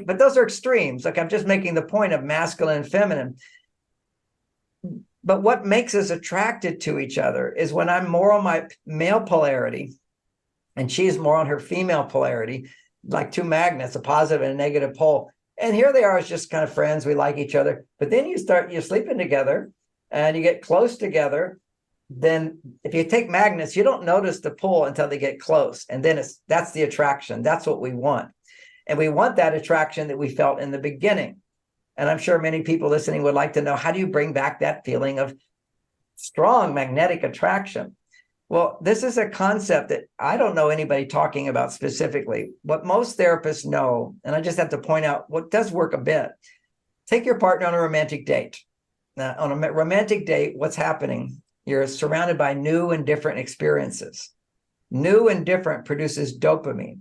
but those are extremes. Like, I'm just making the point of masculine and feminine. But what makes us attracted to each other is when I'm more on my male polarity and she's more on her female polarity, like two magnets, a positive and a negative pole. And here they are as just kind of friends. We like each other. But then you're sleeping together and you get close together. Then if you take magnets, you don't notice the pull until they get close. And then that's the attraction. That's what we want. And we want that attraction that we felt in the beginning. And I'm sure many people listening would like to know, how do you bring back that feeling of strong magnetic attraction? Well, this is a concept that I don't know anybody talking about specifically. What most therapists know, and I just have to point out what does work a bit. Take your partner on a romantic date. Now, on a romantic date, what's happening? You're surrounded by new and different experiences. New and different produces dopamine.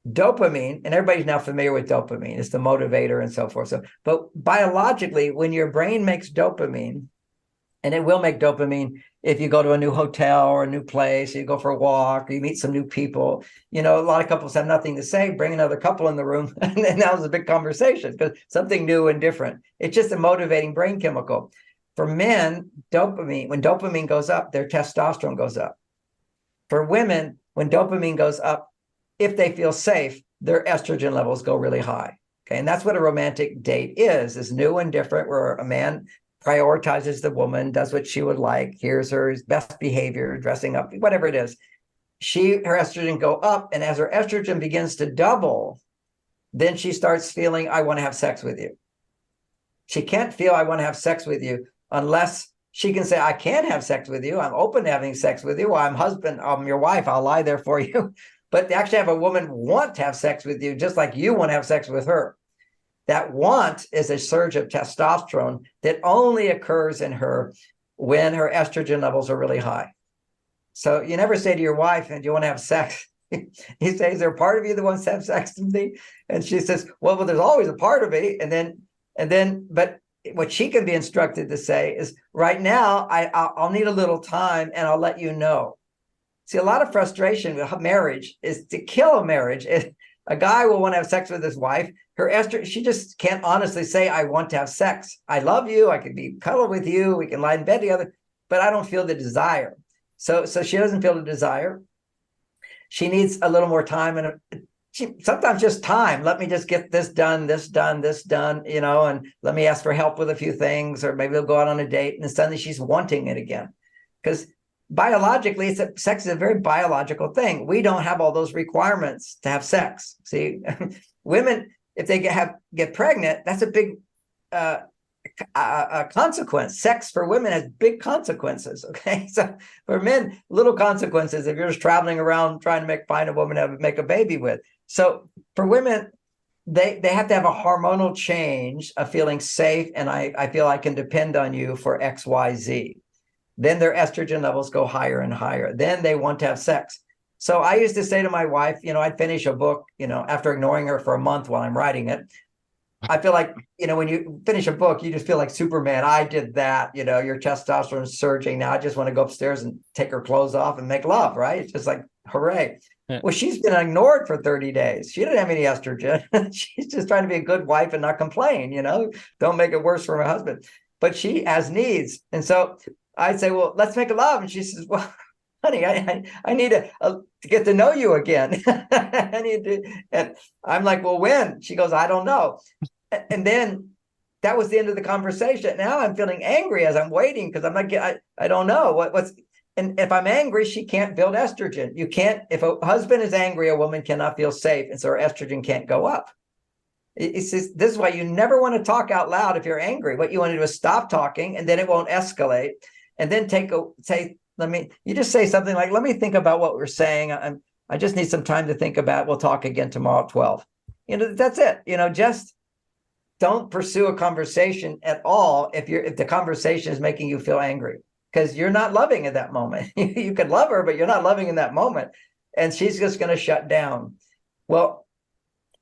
Dopamine, and everybody's now familiar with dopamine, it's the motivator and so forth. But biologically, when your brain makes dopamine, and it will make dopamine if you go to a new hotel or a new place, you go for a walk, or you meet some new people. A lot of couples have nothing to say, bring another couple in the room, and then that was a big conversation because something new and different. It's just a motivating brain chemical. For men, when dopamine goes up, their testosterone goes up. For women, when dopamine goes up, if they feel safe, their estrogen levels go really high. Okay. And that's what a romantic date is new and different, where a man prioritizes the woman, does what she would like, here's her best behavior, dressing up, whatever it is. Her estrogen go up. And as her estrogen begins to double, then she starts feeling, I want to have sex with you. She can't feel I want to have sex with you unless she can say, I can have sex with you. I'm open to having sex with you. I'm your wife. I'll lie there for you. But to actually have a woman want to have sex with you, just like you want to have sex with her. That want is a surge of testosterone that only occurs in her when her estrogen levels are really high. So you never say to your wife, do you want to have sex? You say, is there a part of you that wants to have sex with me? And she says, well, there's always a part of me. But what she can be instructed to say is, right now, I'll need a little time and I'll let you know. See, a lot of frustration with marriage is to kill a marriage. A guy will want to have sex with his wife. Her estrogen, she just can't honestly say, I want to have sex. I love you. I could be cuddled with you. We can lie in bed together, but I don't feel the desire. So she doesn't feel the desire. She needs a little more time, and sometimes just time. Let me just get this done, and let me ask for help with a few things, or maybe we'll go out on a date, and then suddenly she's wanting it again. Because biologically, sex is a very biological thing. We don't have all those requirements to have sex. See, women, if they get pregnant, that's a big a consequence. Sex for women has big consequences. Okay, so for men, little consequences if you're just traveling around trying to find a woman to make a baby with. So for women, they have to have a hormonal change of feeling safe, and I feel I can depend on you for X, Y, Z. Then their estrogen levels go higher and higher. Then they want to have sex. So I used to say to my wife, I'd finish a book, after ignoring her for a month while I'm writing it. I feel like, when you finish a book, you just feel like Superman. I did that, your testosterone is surging. Now I just want to go upstairs and take her clothes off and make love, right? It's just like, hooray. Yeah. Well, she's been ignored for 30 days. She didn't have any estrogen. She's just trying to be a good wife and not complain, don't make it worse for her husband. But she has needs. And so I'd say, well, let's make love. And she says, well, honey, I need to get to know you again. I need to, and I'm like, well, when? She goes, I don't know. And then that was the end of the conversation. Now I'm feeling angry as I'm waiting, because I'm like, I don't know what's, and if I'm angry, she can't build estrogen. You can't, if a husband is angry, a woman cannot feel safe. And so her estrogen can't go up. It's just, this is why you never want to talk out loud if you're angry. What you want to do is stop talking, and then it won't escalate. And then you just say something like, let me think about what we're saying. I just need some time to think about it. We'll talk again tomorrow at 12. That's it. Just don't pursue a conversation at all if the conversation is making you feel angry, because you're not loving at that moment. You could love her, but you're not loving in that moment. And she's just going to shut down. Well,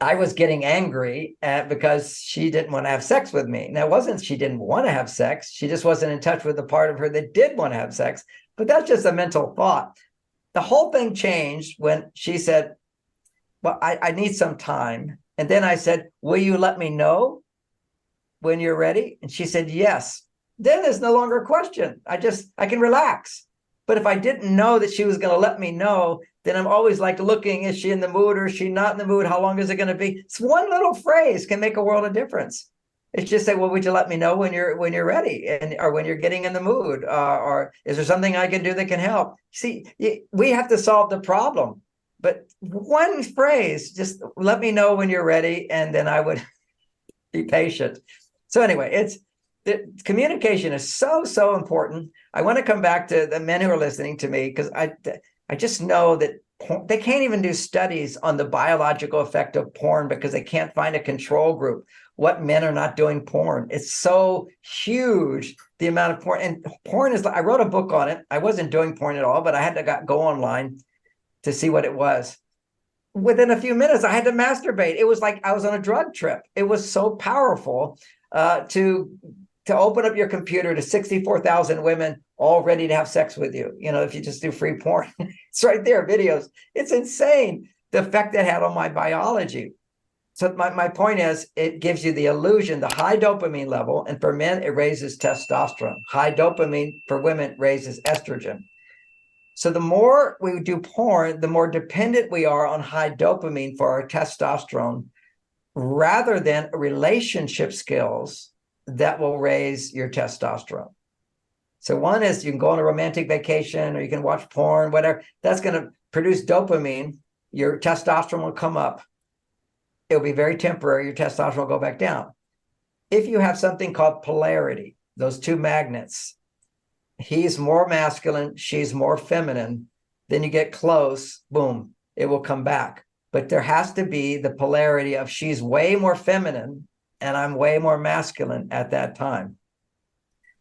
I was getting angry because she didn't want to have sex with me. Now, it wasn't she didn't want to have sex. She just wasn't in touch with the part of her that did want to have sex. But that's just a mental thought. The whole thing changed when she said, well, I need some time. And then I said, will you let me know when you're ready? And she said, yes. Then there's no longer a question. I can relax. But if I didn't know that she was going to let me know, then I'm always like looking, is she in the mood or is she not in the mood? How long is it going to be? It's one little phrase can make a world of difference. It's just say, well, would you let me know when you're ready, or when you're getting in the mood, or is there something I can do that can help? See, we have to solve the problem, but one phrase, just let me know when you're ready, and then I would be patient. So anyway, the communication is so important. I want to come back to the men who are listening to me, because I just know that they can't even do studies on the biological effect of porn, because they can't find a control group. What men are not doing porn. It's so huge, the amount of porn. And porn is, I wrote a book on it. I wasn't doing porn at all, but I had to go online to see what it was. Within a few minutes, I had to masturbate. It was like I was on a drug trip. It was so powerful to open up your computer to 64,000 women all ready to have sex with you. If you just do free porn, it's right there, videos. It's insane, the effect that had on my biology. So my point is, it gives you the illusion, the high dopamine level, and for men, it raises testosterone. High dopamine for women raises estrogen. So the more we do porn, the more dependent we are on high dopamine for our testosterone, rather than relationship skills that will raise your testosterone. So one is you can go on a romantic vacation or you can watch porn, whatever. That's going to produce dopamine. Your testosterone will come up. It'll be very temporary. Your testosterone will go back down. If you have something called polarity, those two magnets, he's more masculine, she's more feminine, then you get close, boom, it will come back. But there has to be the polarity of she's way more feminine and I'm way more masculine at that time.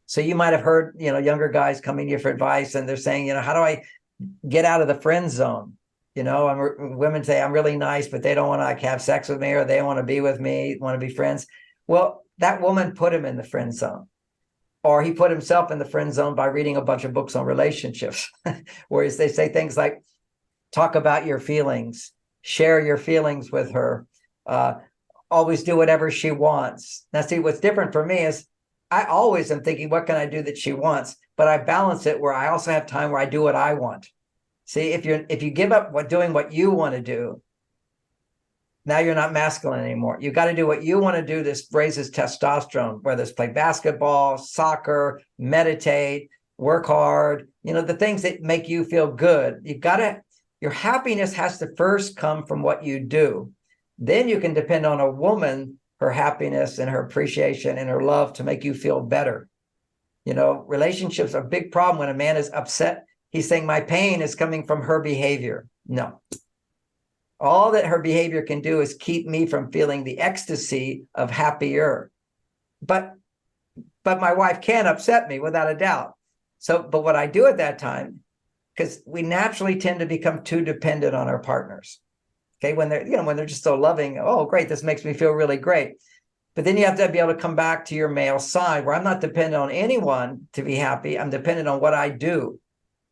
So you might have heard, younger guys coming to you for advice and they're saying, how do I get out of the friend zone? Women say, I'm really nice, but they don't want to like have sex with me, or they want to be with me, want to be friends. Well, that woman put him in the friend zone, or he put himself in the friend zone by reading a bunch of books on relationships, whereas they say things like, talk about your feelings, share your feelings with her, always do whatever she wants. Now, see, what's different for me is I always am thinking, what can I do that she wants? But I balance it where I also have time where I do what I want. See, if you give up doing what you want to do, now you're not masculine anymore. You got to do what you want to do. This raises testosterone, whether it's play basketball, soccer, meditate, work hard, the things that make you feel good. Your happiness has to first come from what you do. Then you can depend on a woman, her happiness and her appreciation and her love to make you feel better. Relationships are a big problem when a man is upset. He's saying my pain is coming from her behavior. No. All that her behavior can do is keep me from feeling the ecstasy of happier. But my wife can upset me without a doubt. But what I do at that time, because we naturally tend to become too dependent on our partners. Okay, when they're just so loving, oh, great, this makes me feel really great. But then you have to be able to come back to your male side where I'm not dependent on anyone to be happy. I'm dependent on what I do.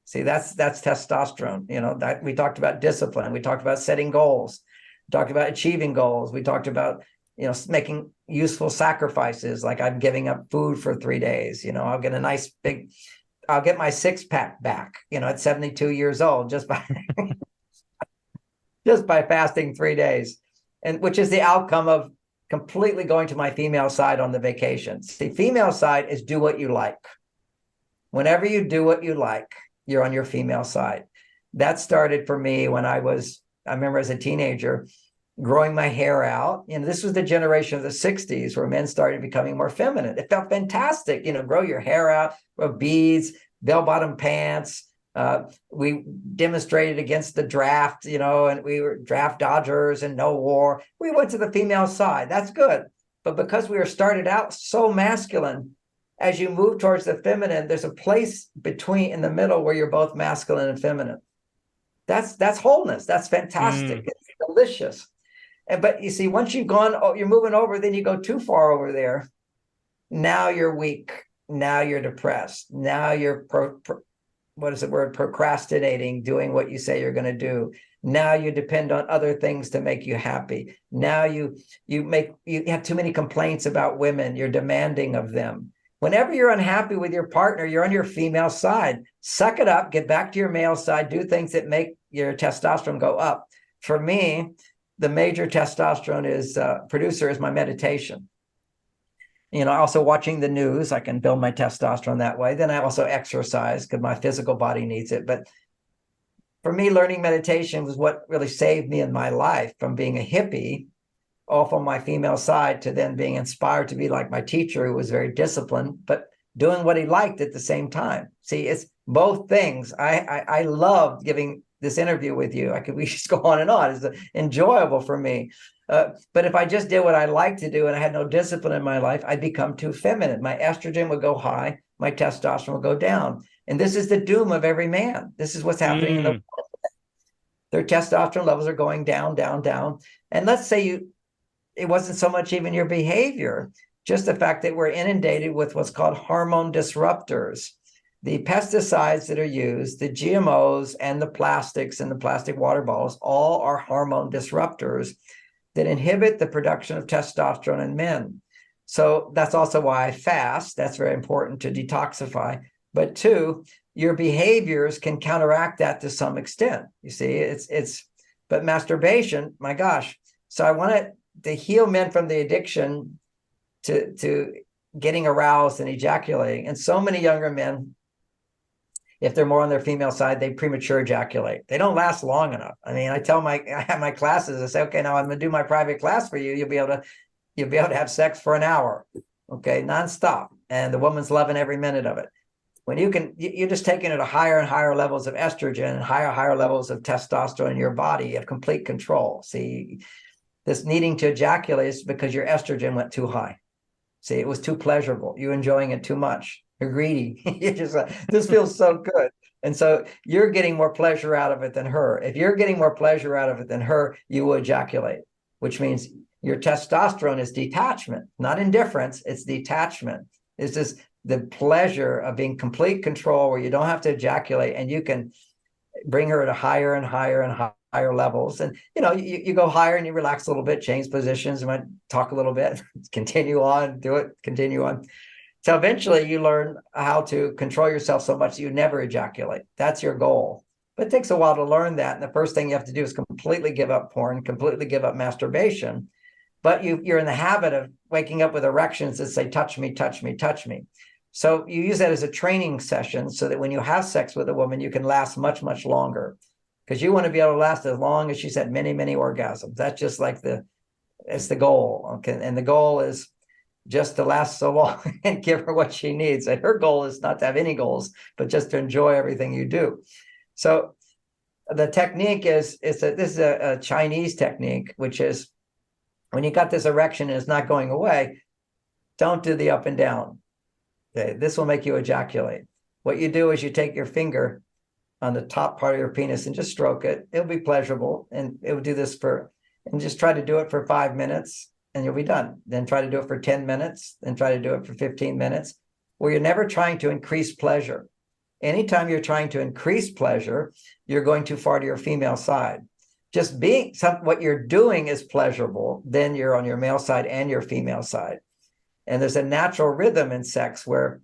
See, that's testosterone. That we talked about discipline. We talked about setting goals. We talked about achieving goals. We talked about, making useful sacrifices. Like I'm giving up food for 3 days. I'll get I'll get my 6-pack back, at 72 years old, just by fasting 3 days, and which is the outcome of completely going to my female side on the vacation. See, female side is do what you like. Whenever you do what you like, you're on your female side. That started for me when I remember as a teenager, growing my hair out. This was the generation of the 60s where men started becoming more feminine. It felt fantastic, grow your hair out, grow beads, bell-bottom pants. We demonstrated against the draft, and we were draft dodgers and no war. We went to the female side. That's good. But because we were started out so masculine, as you move towards the feminine, there's a place in the middle where you're both masculine and feminine. That's wholeness. That's fantastic. It's delicious. But you see, once you're moving over, then you go too far over there. Now you're weak. Now you're depressed. Now you're procrastinating, doing what you say you're going to do. Now you depend on other things to make you happy. Now you have too many complaints about women. You're demanding of them. Whenever you're unhappy with your partner, you're on your female side. Suck it up, get back to your male side, do things that make your testosterone go up. For me, the major testosterone producer is my meditation. Also watching the news, I can build my testosterone that way. Then I also exercise because my physical body needs it. But for me, learning meditation was what really saved me in my life from being a hippie off on my female side to then being inspired to be like my teacher, who was very disciplined, but doing what he liked at the same time. See, it's both things. I loved giving this interview with you. We just go on and on. It's enjoyable for me. But if I just did what I like to do and I had no discipline in my life, I'd become too feminine. My estrogen would go high, my testosterone would go down. And this is the doom of every man. This is what's happening in the world. Their testosterone levels are going down, down, down. And let's say it wasn't so much even your behavior, just the fact that we're inundated with what's called hormone disruptors. The pesticides that are used, the GMOs and the plastics and the plastic water bottles, all are hormone disruptors that inhibit the production of testosterone in men. So that's also why I fast. That's very important to detoxify. but two, your behaviors can counteract that to some extent. You see, but masturbation, my gosh. So I wanted to heal men from the addiction to getting aroused and ejaculating. And so many younger men, if they're more on their female side, they premature ejaculate. They don't last long enough. I mean, I have my classes, I say, okay, now I'm going to do my private class for you. You'll be able to have sex for an hour, okay, nonstop. And the woman's loving every minute of it. When you're just taking it to higher and higher levels of estrogen and higher levels of testosterone in your body. You have complete control. See, this needing to ejaculate is because your estrogen went too high. See, it was too pleasurable. You're enjoying it too much. You're greedy. You're just like, this feels so good. And so you're getting more pleasure out of it than her. If you're getting more pleasure out of it than her, you will ejaculate, which means your testosterone is detachment, not indifference. It's detachment. It's just the pleasure of being complete control where you don't have to ejaculate and you can bring her to higher and higher and higher levels. And, you go higher and you relax a little bit, change positions, you might talk a little bit, continue on, do it, continue on. So eventually you learn how to control yourself so much that you never ejaculate. That's your goal. But it takes a while to learn that. And the first thing you have to do is completely give up porn, completely give up masturbation. But you're in the habit of waking up with erections that say, touch me, touch me, touch me. So you use that as a training session so that when you have sex with a woman, you can last much, much longer. Because you want to be able to last as long as she's had many, many orgasms. That's just like it's the goal. Okay. And the goal is just to last so long and give her what she needs. And her goal is not to have any goals, but just to enjoy everything you do. So the technique this is a Chinese technique, which is when you got this erection and it's not going away, don't do the up and down. Okay, this will make you ejaculate. What you do is you take your finger on the top part of your penis and just stroke it. It'll be pleasurable. And it will do this and just try to do it for 5 minutes and you'll be done. Then try to do it for 10 minutes, then try to do it for 15 minutes, where you're never trying to increase pleasure. Anytime you're trying to increase pleasure, you're going too far to your female side. Just what you're doing is pleasurable, then you're on your male side and your female side. And there's a natural rhythm in sex where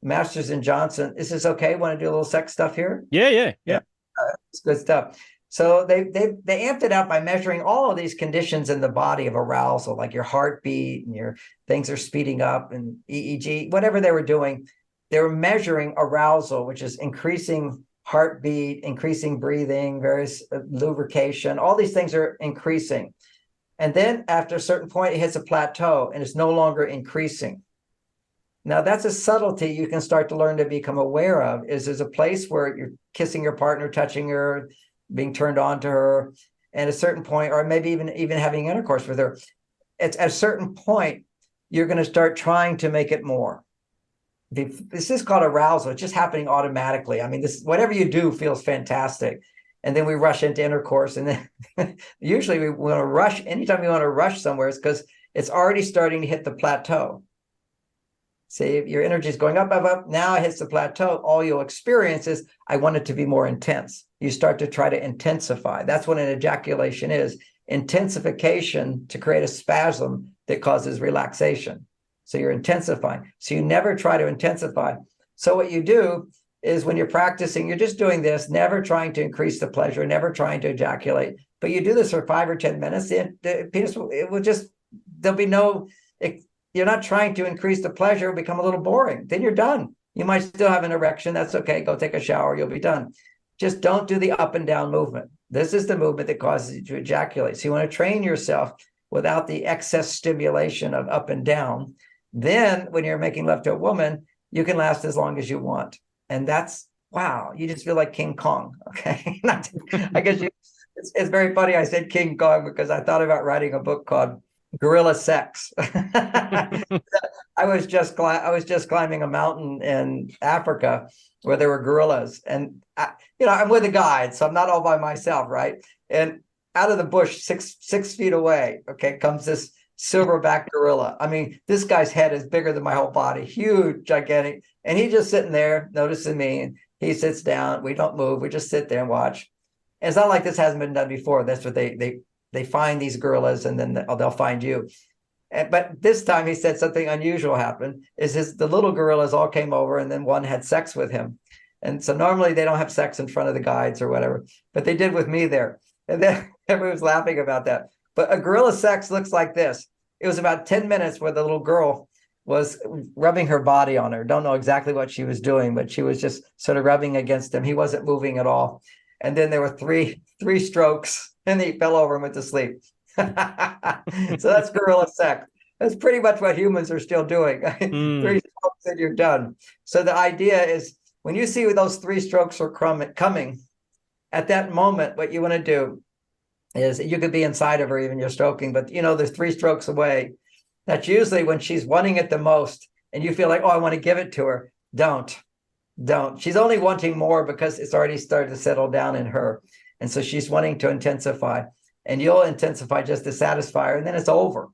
Masters and Johnson, is this okay? Want to do a little sex stuff here? Yeah. It's good stuff. So they amped it out by measuring all of these conditions in the body of arousal, like your heartbeat and your things are speeding up and EEG, whatever they were doing. They were measuring arousal, which is increasing heartbeat, increasing breathing, various lubrication. All these things are increasing. And then after a certain point, it hits a plateau and it's no longer increasing. Now, that's a subtlety you can start to learn to become aware of, is there's a place where you're kissing your partner, touching her, being turned on to her, and at a certain point, or maybe even having intercourse with her, at a certain point, you're going to start trying to make it more. This is called arousal. It's just happening automatically. I mean, whatever you do feels fantastic. And then we rush into intercourse. And then usually we want to rush. Anytime we want to rush somewhere, it's because it's already starting to hit the plateau. See, your energy is going up, up, up. Now it hits the plateau. All you'll experience is, I want it to be more intense. You start to try to intensify. That's what an ejaculation is. Intensification to create a spasm that causes relaxation. So you're intensifying. So you never try to intensify. So what you do is when you're practicing, you're just doing this, never trying to increase the pleasure, never trying to ejaculate. But you do this for 5 or 10 minutes, the penis, there'll be no, you're not trying to increase the pleasure, it'll become a little boring. Then you're done. You might still have an erection. That's okay. Go take a shower. You'll be done. Just don't do the up and down movement. This is the movement that causes you to ejaculate. So you want to train yourself without the excess stimulation of up and down. Then when you're making love to a woman, you can last as long as you want. And that's, wow, you just feel like King Kong. Okay. I guess it's very funny. I said King Kong because I thought about writing a book called Gorilla Sex. I was just climbing a mountain in Africa where there were gorillas, and I'm with a guide, so I'm not all by myself, right? And out of the bush, six feet away, okay, comes this silverback gorilla. I mean, this guy's head is bigger than my whole body, huge, gigantic, and he's just sitting there noticing me. And he sits down. We don't move. We just sit there and watch. And it's not like this hasn't been done before. That's what they find these gorillas, and then they'll find you. But this time he said something unusual happened. The little gorillas all came over, and then one had sex with him. And so normally they don't have sex in front of the guides or whatever, but they did with me there. And then everyone was laughing about that. But a gorilla sex looks like this. It was about 10 minutes where the little girl was rubbing her body on her. Don't know exactly what she was doing, but she was just sort of rubbing against him. He wasn't moving at all. And then there were three strokes, and he fell over and went to sleep. So that's gorilla sex. That's pretty much what humans are still doing. 3 strokes and you're done. So the idea is, when you see those 3 strokes are coming, at that moment, what you want to do is, you could be inside of her, even you're stroking, but there's 3 strokes away. That's usually when she's wanting it the most, and you feel like, oh, I want to give it to her. Don't. She's only wanting more because it's already started to settle down in her. And so she's wanting to intensify, and you'll intensify just to satisfy her, and then it's over.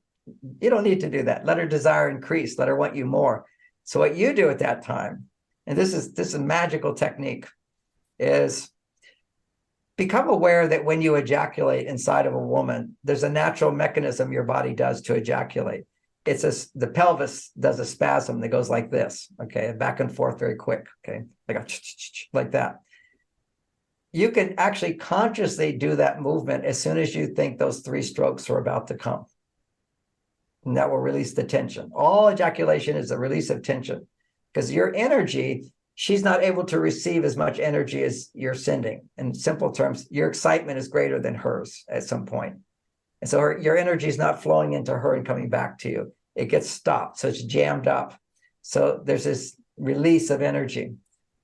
You don't need to do that. Let her desire increase. Let her want you more. So what you do at that time, and this is a magical technique, is become aware that when you ejaculate inside of a woman, there's a natural mechanism your body does to ejaculate. The pelvis does a spasm that goes like this, okay, back and forth very quick, okay, like that. You can actually consciously do that movement as soon as you think those 3 strokes are about to come. And that will release the tension. All ejaculation is a release of tension, because your energy, she's not able to receive as much energy as you're sending. In simple terms, your excitement is greater than hers at some point. And so your energy is not flowing into her and coming back to you. It gets stopped. So it's jammed up. So there's this release of energy.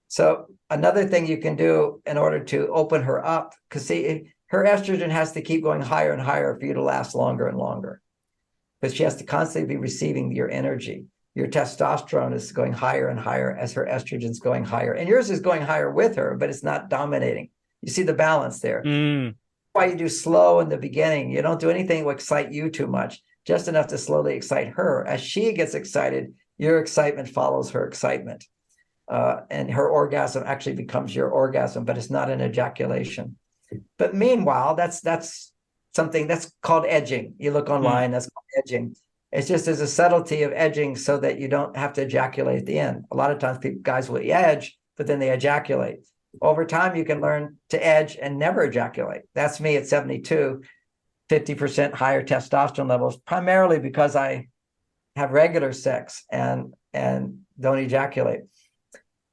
So another thing you can do in order to open her up, because see, her estrogen has to keep going higher and higher for you to last longer and longer, because she has to constantly be receiving your energy. Your testosterone is going higher and higher as her estrogen is going higher. And yours is going higher with her, but it's not dominating. You see the balance there. Why you do slow in the beginning. You don't do anything to excite you too much, just enough to slowly excite her. As she gets excited, your excitement follows her excitement. And her orgasm actually becomes your orgasm, but it's not an ejaculation. But meanwhile, that's something that's called edging. You look online, that's called edging. It's just there's a subtlety of edging so that you don't have to ejaculate at the end. A lot of times guys will edge, but then they ejaculate. Over time, you can learn to edge and never ejaculate. That's me at 72, 50% higher testosterone levels, primarily because I have regular sex and don't ejaculate.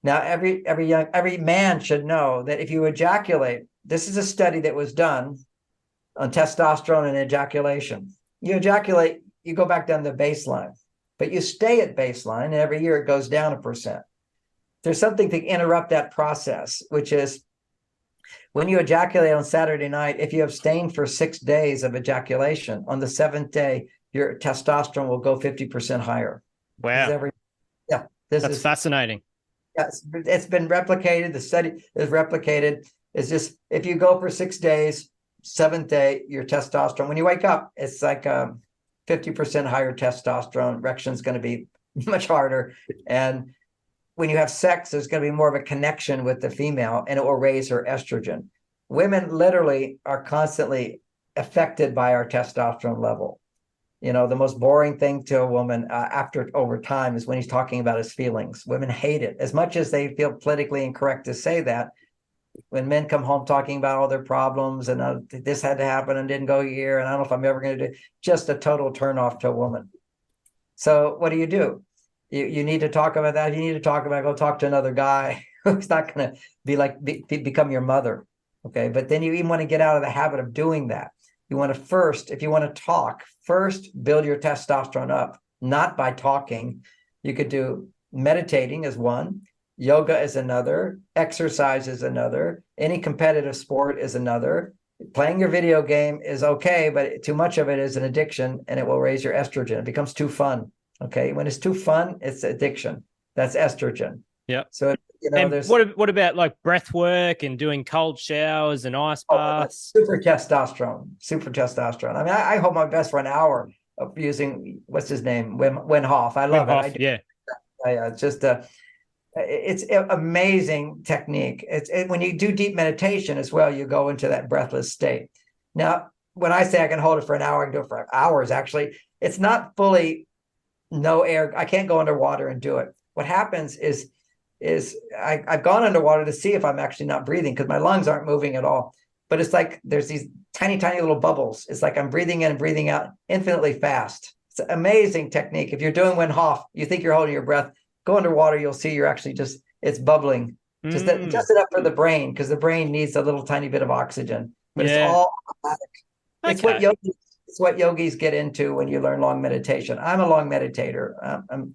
Now, every man should know that if you ejaculate, this is a study that was done on testosterone and ejaculation. You ejaculate, you go back down to baseline, but you stay at baseline, and every year it goes down 1%. There's something to interrupt that process, which is when you ejaculate on Saturday night, if you abstain for 6 days of ejaculation, on the 7th day, your testosterone will go 50% higher. Wow. That's fascinating. Yes, it's been replicated. The study is replicated. It's just, if you go for 6 days, 7th day, your testosterone, when you wake up, it's like 50% higher testosterone. Erection's going to be much harder. And when you have sex, there's going to be more of a connection with the female, and it will raise her estrogen. Women literally are constantly affected by our testosterone level. The most boring thing to a woman over time is when he's talking about his feelings. Women hate it. As much as they feel politically incorrect to say that, when men come home talking about all their problems and this had to happen and didn't go here, and I don't know if I'm ever going to do, just a total turnoff to a woman. So what do? You need to talk about that. You need to go talk to another guy who's not going to become your mother. Okay. But then you even want to get out of the habit of doing that. You want to first, if you want to talk, first build your testosterone up, not by talking. You could do meditating as one, yoga is another, exercise is another, any competitive sport is another. Playing your video game is okay, but too much of it is an addiction, and it will raise your estrogen. It becomes too fun. Okay. When it's too fun, it's addiction. That's estrogen. Yeah. So, there's what about like breath work and doing cold showers and ice baths? Super testosterone. I mean, I hold my best for an hour of using, what's his name? Wim Hof. I love it. Yeah. It's just it's an amazing technique. When you do deep meditation as well, you go into that breathless state. Now, when I say I can hold it for an hour, I can do it for hours. Actually, it's not fully no air. I can't go underwater and do it. What happens is I've gone underwater to see if I'm actually not breathing because my lungs aren't moving at all. But it's like there's these tiny, tiny little bubbles. It's like I'm breathing in and breathing out infinitely fast. It's an amazing technique. If you're doing Wim Hof, you think you're holding your breath, go underwater, you'll see you're actually it's bubbling. Just enough for the brain, because the brain needs a little tiny bit of oxygen. But it's all automatic. Okay. It's what yogis get into when you learn long meditation. I'm a long meditator. I'm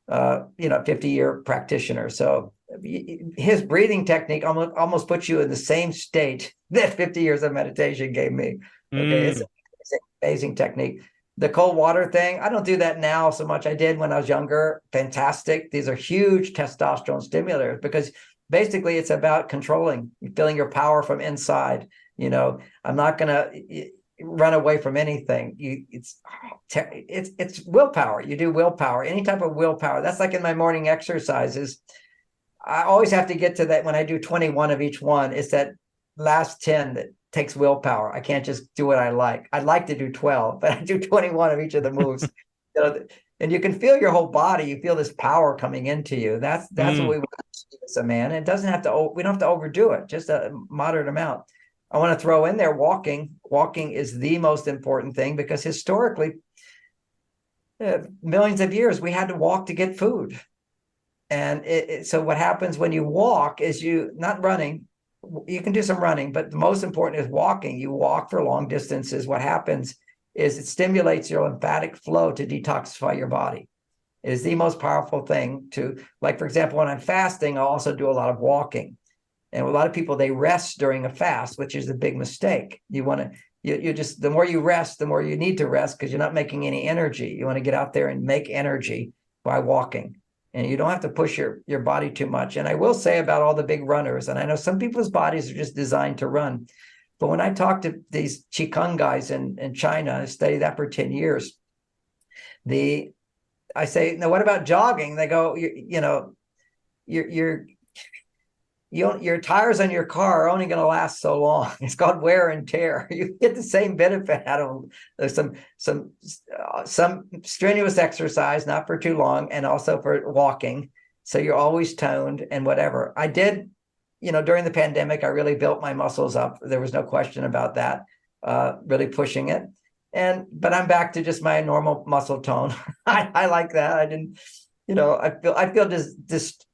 50-year practitioner. So his breathing technique almost puts you in the same state that 50 years of meditation gave me. Okay, it's an amazing technique. The cold water thing, I don't do that now so much. I did when I was younger. Fantastic. These are huge testosterone stimulators because basically it's about controlling, feeling your power from inside. I'm not going to run away from anything. It's willpower. You do willpower, any type of willpower. That's like in my morning exercises. I always have to get to that when I do 21 of each one. It's that last 10 that takes willpower. I can't just do what I like. I'd like to do 12, but I do 21 of each of the moves. And you can feel your whole body. You feel this power coming into you. That's what we want to see as a man. It doesn't have to. We don't have to overdo it. Just a moderate amount. I want to throw in there walking. Walking is the most important thing because historically, millions of years, we had to walk to get food. And so what happens when you walk is you not running. You can do some running, but the most important is walking. You walk for long distances. What happens is it stimulates your lymphatic flow to detoxify your body. It is the most powerful thing like, for example, when I'm fasting, I also do a lot of walking. And a lot of people, they rest during a fast, which is a big mistake. The more you rest, the more you need to rest because you're not making any energy. You want to get out there and make energy by walking. And you don't have to push your body too much. And I will say about all the big runners, and I know some people's bodies are just designed to run. But when I talk to these Qigong guys in China, I studied that for 10 years. I say, now what about jogging? They go, your tires on your car are only going to last so long. It's called wear and tear. You get the same benefit out of some strenuous exercise, not for too long, and also for walking. So you're always toned and whatever. I did, during the pandemic, I really built my muscles up. There was no question about that. Really pushing it. But I'm back to just my normal muscle tone. I like that. I didn't, I feel just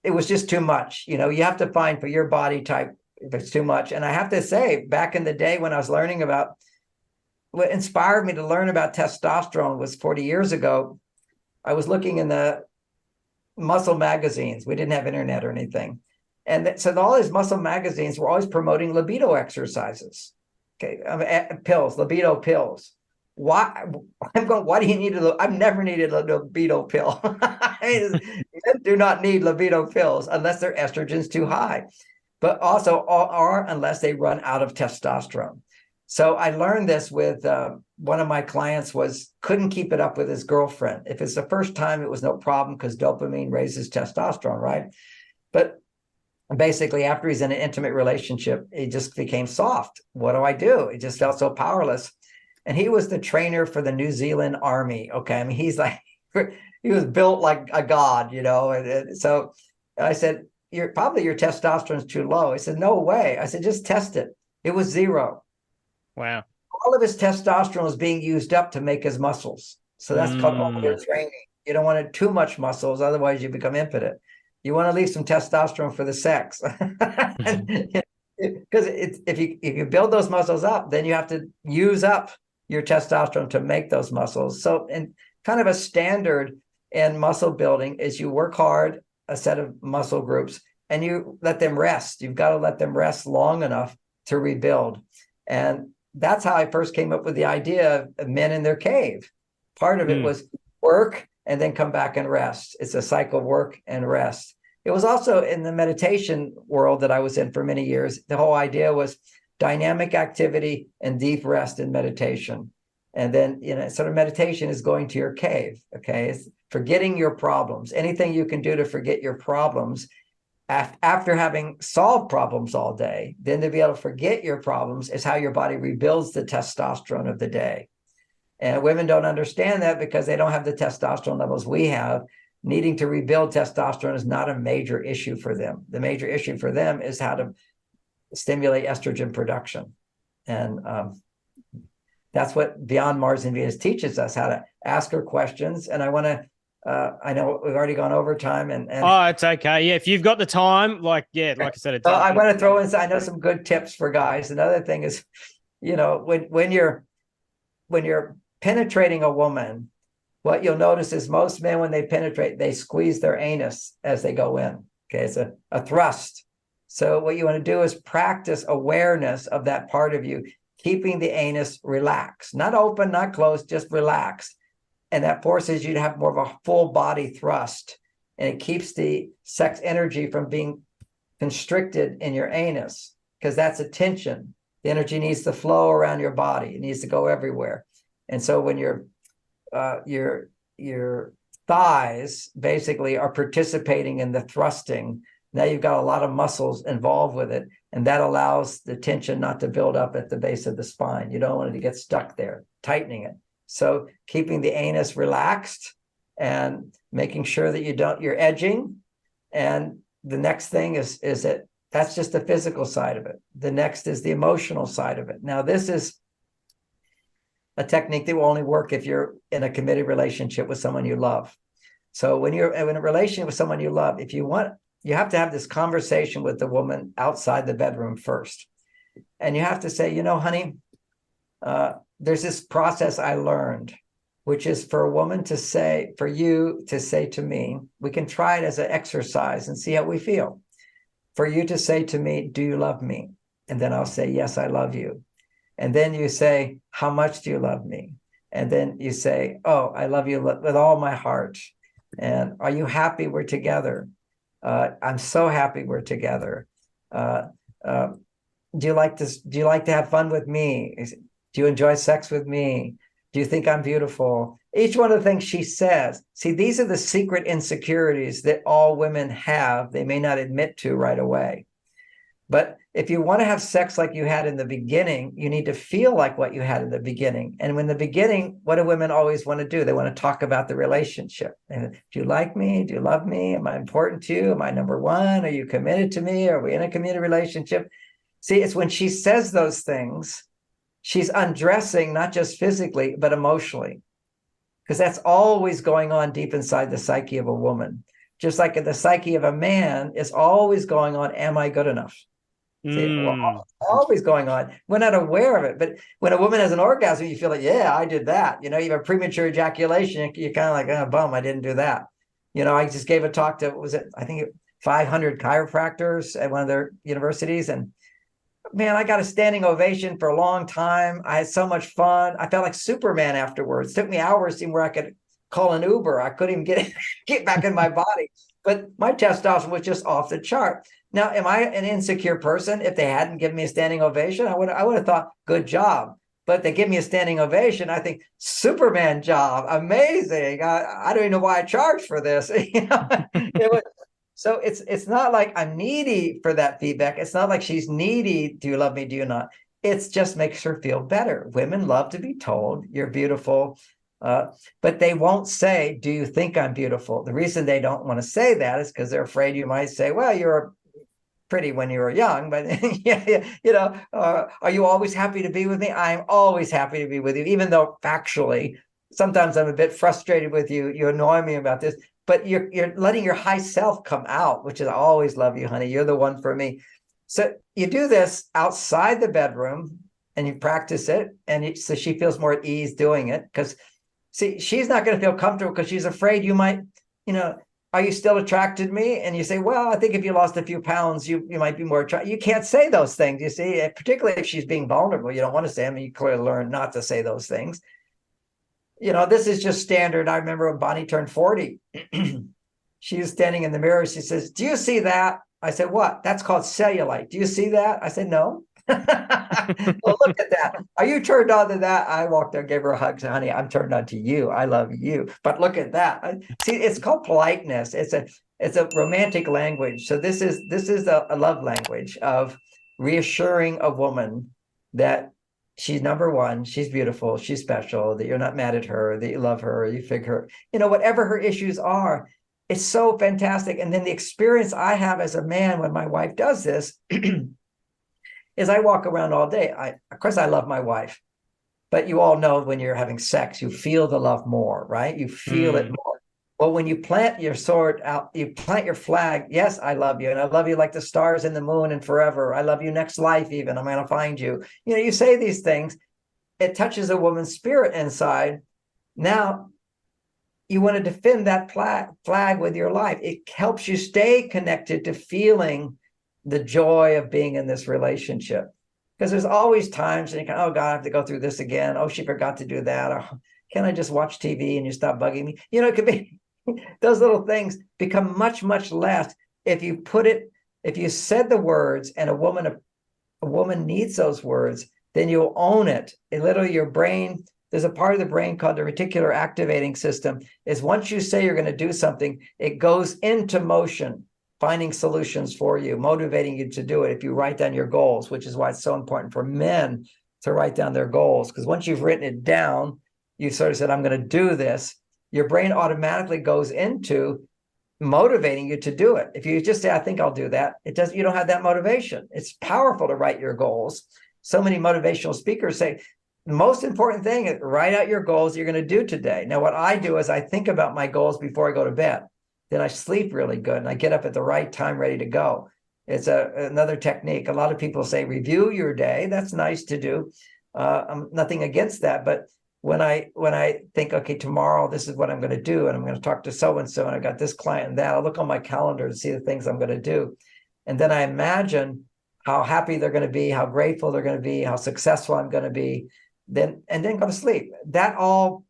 it was just too much. You have to find for your body type if it's too much. And I have to say, back in the day when I was learning about what inspired me to learn about testosterone was 40 years ago. I was looking in the muscle magazines. We didn't have internet or anything. And so all these muscle magazines were always promoting libido exercises. Okay, pills, libido pills. Why? Why do you need I've never needed a libido pill. Men do not need libido pills unless their estrogen's too high, but also or unless they run out of testosterone. So I learned this with one of my clients couldn't keep it up with his girlfriend. If it's the first time, it was no problem because dopamine raises testosterone, right? But basically, after he's in an intimate relationship, he just became soft. What do I do? He just felt so powerless. And he was the trainer for the New Zealand Army. Okay. I mean, he's like, he was built like a god, And so I said, your testosterone is too low. He said, no way. I said, just test it. It was 0. Wow. All of his testosterone was being used up to make his muscles. So that's called overtraining. You don't want too much muscles. Otherwise you become impotent. You want to leave some testosterone for the sex. Because if you build those muscles up, then you have to use up your testosterone to make those muscles. So, and kind of a standard in muscle building is you work hard, a set of muscle groups, and you let them rest. You've got to let them rest long enough to rebuild. And that's how I first came up with the idea of men in their cave. Part of it was work and then come back and rest. It's a cycle of work and rest. It was also in the meditation world that I was in for many years. The whole idea was dynamic activity and deep rest in meditation. And then, sort of meditation is going to your cave. Okay. It's forgetting your problems. Anything you can do to forget your problems after having solved problems all day, then to be able to forget your problems is how your body rebuilds the testosterone of the day. And women don't understand that because they don't have the testosterone levels we have. Needing to rebuild testosterone is not a major issue for them. The major issue for them is how to stimulate estrogen production. And that's what Beyond Mars and Venus teaches us, how to ask her questions. And I want to, I know we've already gone over time. And oh, it's okay. Yeah, if you've got the time, like I said, it's. So I want to throw in, I know some good tips for guys. Another thing is, when you're penetrating a woman, what you'll notice is most men, when they penetrate, they squeeze their anus as they go in. Okay, it's a thrust. So what you want to do is practice awareness of that part of you, keeping the anus relaxed, not open, not closed, just relaxed. And that forces you to have more of a full body thrust. And it keeps the sex energy from being constricted in your anus, because that's a tension. The energy needs to flow around your body. It needs to go everywhere. And so when your thighs basically are participating in the thrusting, now you've got a lot of muscles involved with it. And that allows the tension not to build up at the base of the spine. You don't want it to get stuck there, tightening it. So keeping the anus relaxed and making sure that you're edging. And the next thing is that that's just the physical side of it. The next is the emotional side of it. Now, this is a technique that will only work if you're in a committed relationship with someone you love. So when you're in a relationship with someone you love, you have to have this conversation with the woman outside the bedroom first. And you have to say, honey, there's this process I learned, which is for you to say to me, we can try it as an exercise and see how we feel. For you to say to me, do you love me? And then I'll say, yes, I love you. And then you say, how much do you love me? And then you say, oh, I love you with all my heart. And are you happy we're together? I'm so happy we're together. Do you like to have fun with me? Do you enjoy sex with me? Do you think I'm beautiful? Each one of the things she says. See, these are the secret insecurities that all women have. They may not admit to right away. But if you want to have sex like you had in the beginning, you need to feel like what you had in the beginning. And in the beginning, what do women always want to do? They want to talk about the relationship. And do you like me? Do you love me? Am I important to you? Am I number one? Are you committed to me? Are we in a committed relationship? See, it's when she says those things, she's undressing, not just physically, but emotionally. Because that's always going on deep inside the psyche of a woman. Just like in the psyche of a man is always going on, am I good enough? See, always going on. We're not aware of it. But when a woman has an orgasm, you feel like, yeah, I did that. You have a premature ejaculation. You're kind of like, oh, bum, I didn't do that. I just gave a talk to, 500 chiropractors at one of their universities. And man, I got a standing ovation for a long time. I had so much fun. I felt like Superman afterwards. It took me hours to where I could call an Uber. I couldn't even get back in my body. But my testosterone was just off the chart. Now, am I an insecure person? If they hadn't given me a standing ovation, I would have thought, good job. But they give me a standing ovation, I think, Superman job, amazing. I don't even know why I charged for this. So it's not like I'm needy for that feedback. It's not like she's needy. Do you love me? Do you not? It's just makes her feel better. Women love to be told you're beautiful. But they won't say, do you think I'm beautiful? The reason they don't want to say that is because they're afraid you might say, well, you're pretty when you were young, but are you always happy to be with me? I'm always happy to be with you, even though factually, sometimes I'm a bit frustrated with you. You annoy me about this, but you're letting your high self come out, which is, I always love you, honey. You're the one for me. So you do this outside the bedroom and you practice it. And so she feels more at ease doing it, because see, she's not going to feel comfortable because she's afraid you might, are you still attracted to me? And you say, well, I think if you lost a few pounds, you might be more attracted. You can't say those things, you see, particularly if she's being vulnerable. You don't want to say them. You clearly learn not to say those things. This is just standard. I remember when Bonnie turned 40, she was standing in the mirror. She says, do you see that? I said, what? That's called cellulite. Do you see that? I said, no. Well, look at that. Are you turned on to that? I walked there, gave her a hug, said, honey, I'm turned on to you. I love you. But look at that. See, it's called politeness. it's a romantic language. So this is a love language of reassuring a woman that she's number one, she's beautiful, she's special, that you're not mad at her, that you love her, you figure, whatever her issues are. It's so fantastic. And then the experience I have as a man when my wife does this is I walk around all day. Of course, I love my wife, but you all know when you're having sex, you feel the love more, right? You feel it more. Well, when you plant your sword out, you plant your flag. Yes, I love you. And I love you like the stars in the moon and forever. I love you next life, even. I'm going to find you. You say these things. It touches a woman's spirit inside. Now, you want to defend that flag with your life. It helps you stay connected to feeling the joy of being in this relationship. Because there's always times and you can, oh God, I have to go through this again. Oh, she forgot to do that. Oh, can I just watch TV and you stop bugging me? It could be those little things become much, much less if you said the words and a woman needs those words, then you'll own it. And literally your brain, there's a part of the brain called the reticular activating system, is once you say you're going to do something, it goes into motion, finding solutions for you, motivating you to do it. If you write down your goals, which is why it's so important for men to write down their goals, because once you've written it down, you sort of said, I'm going to do this. Your brain automatically goes into motivating you to do it. If you just say, I think I'll do that, you don't have that motivation. It's powerful to write your goals. So many motivational speakers say, the most important thing is write out your goals you're going to do today. Now, what I do is I think about my goals before I go to bed. Then I sleep really good and I get up at the right time, ready to go. It's another technique. A lot of people say, review your day. That's nice to do. I'm nothing against that. But when I think, okay, tomorrow, this is what I'm going to do. And I'm going to talk to so-and-so, and I got this client and that. I'll look on my calendar to see the things I'm going to do. And then I imagine how happy they're going to be, how grateful they're going to be, how successful I'm going to be, then go to sleep. That all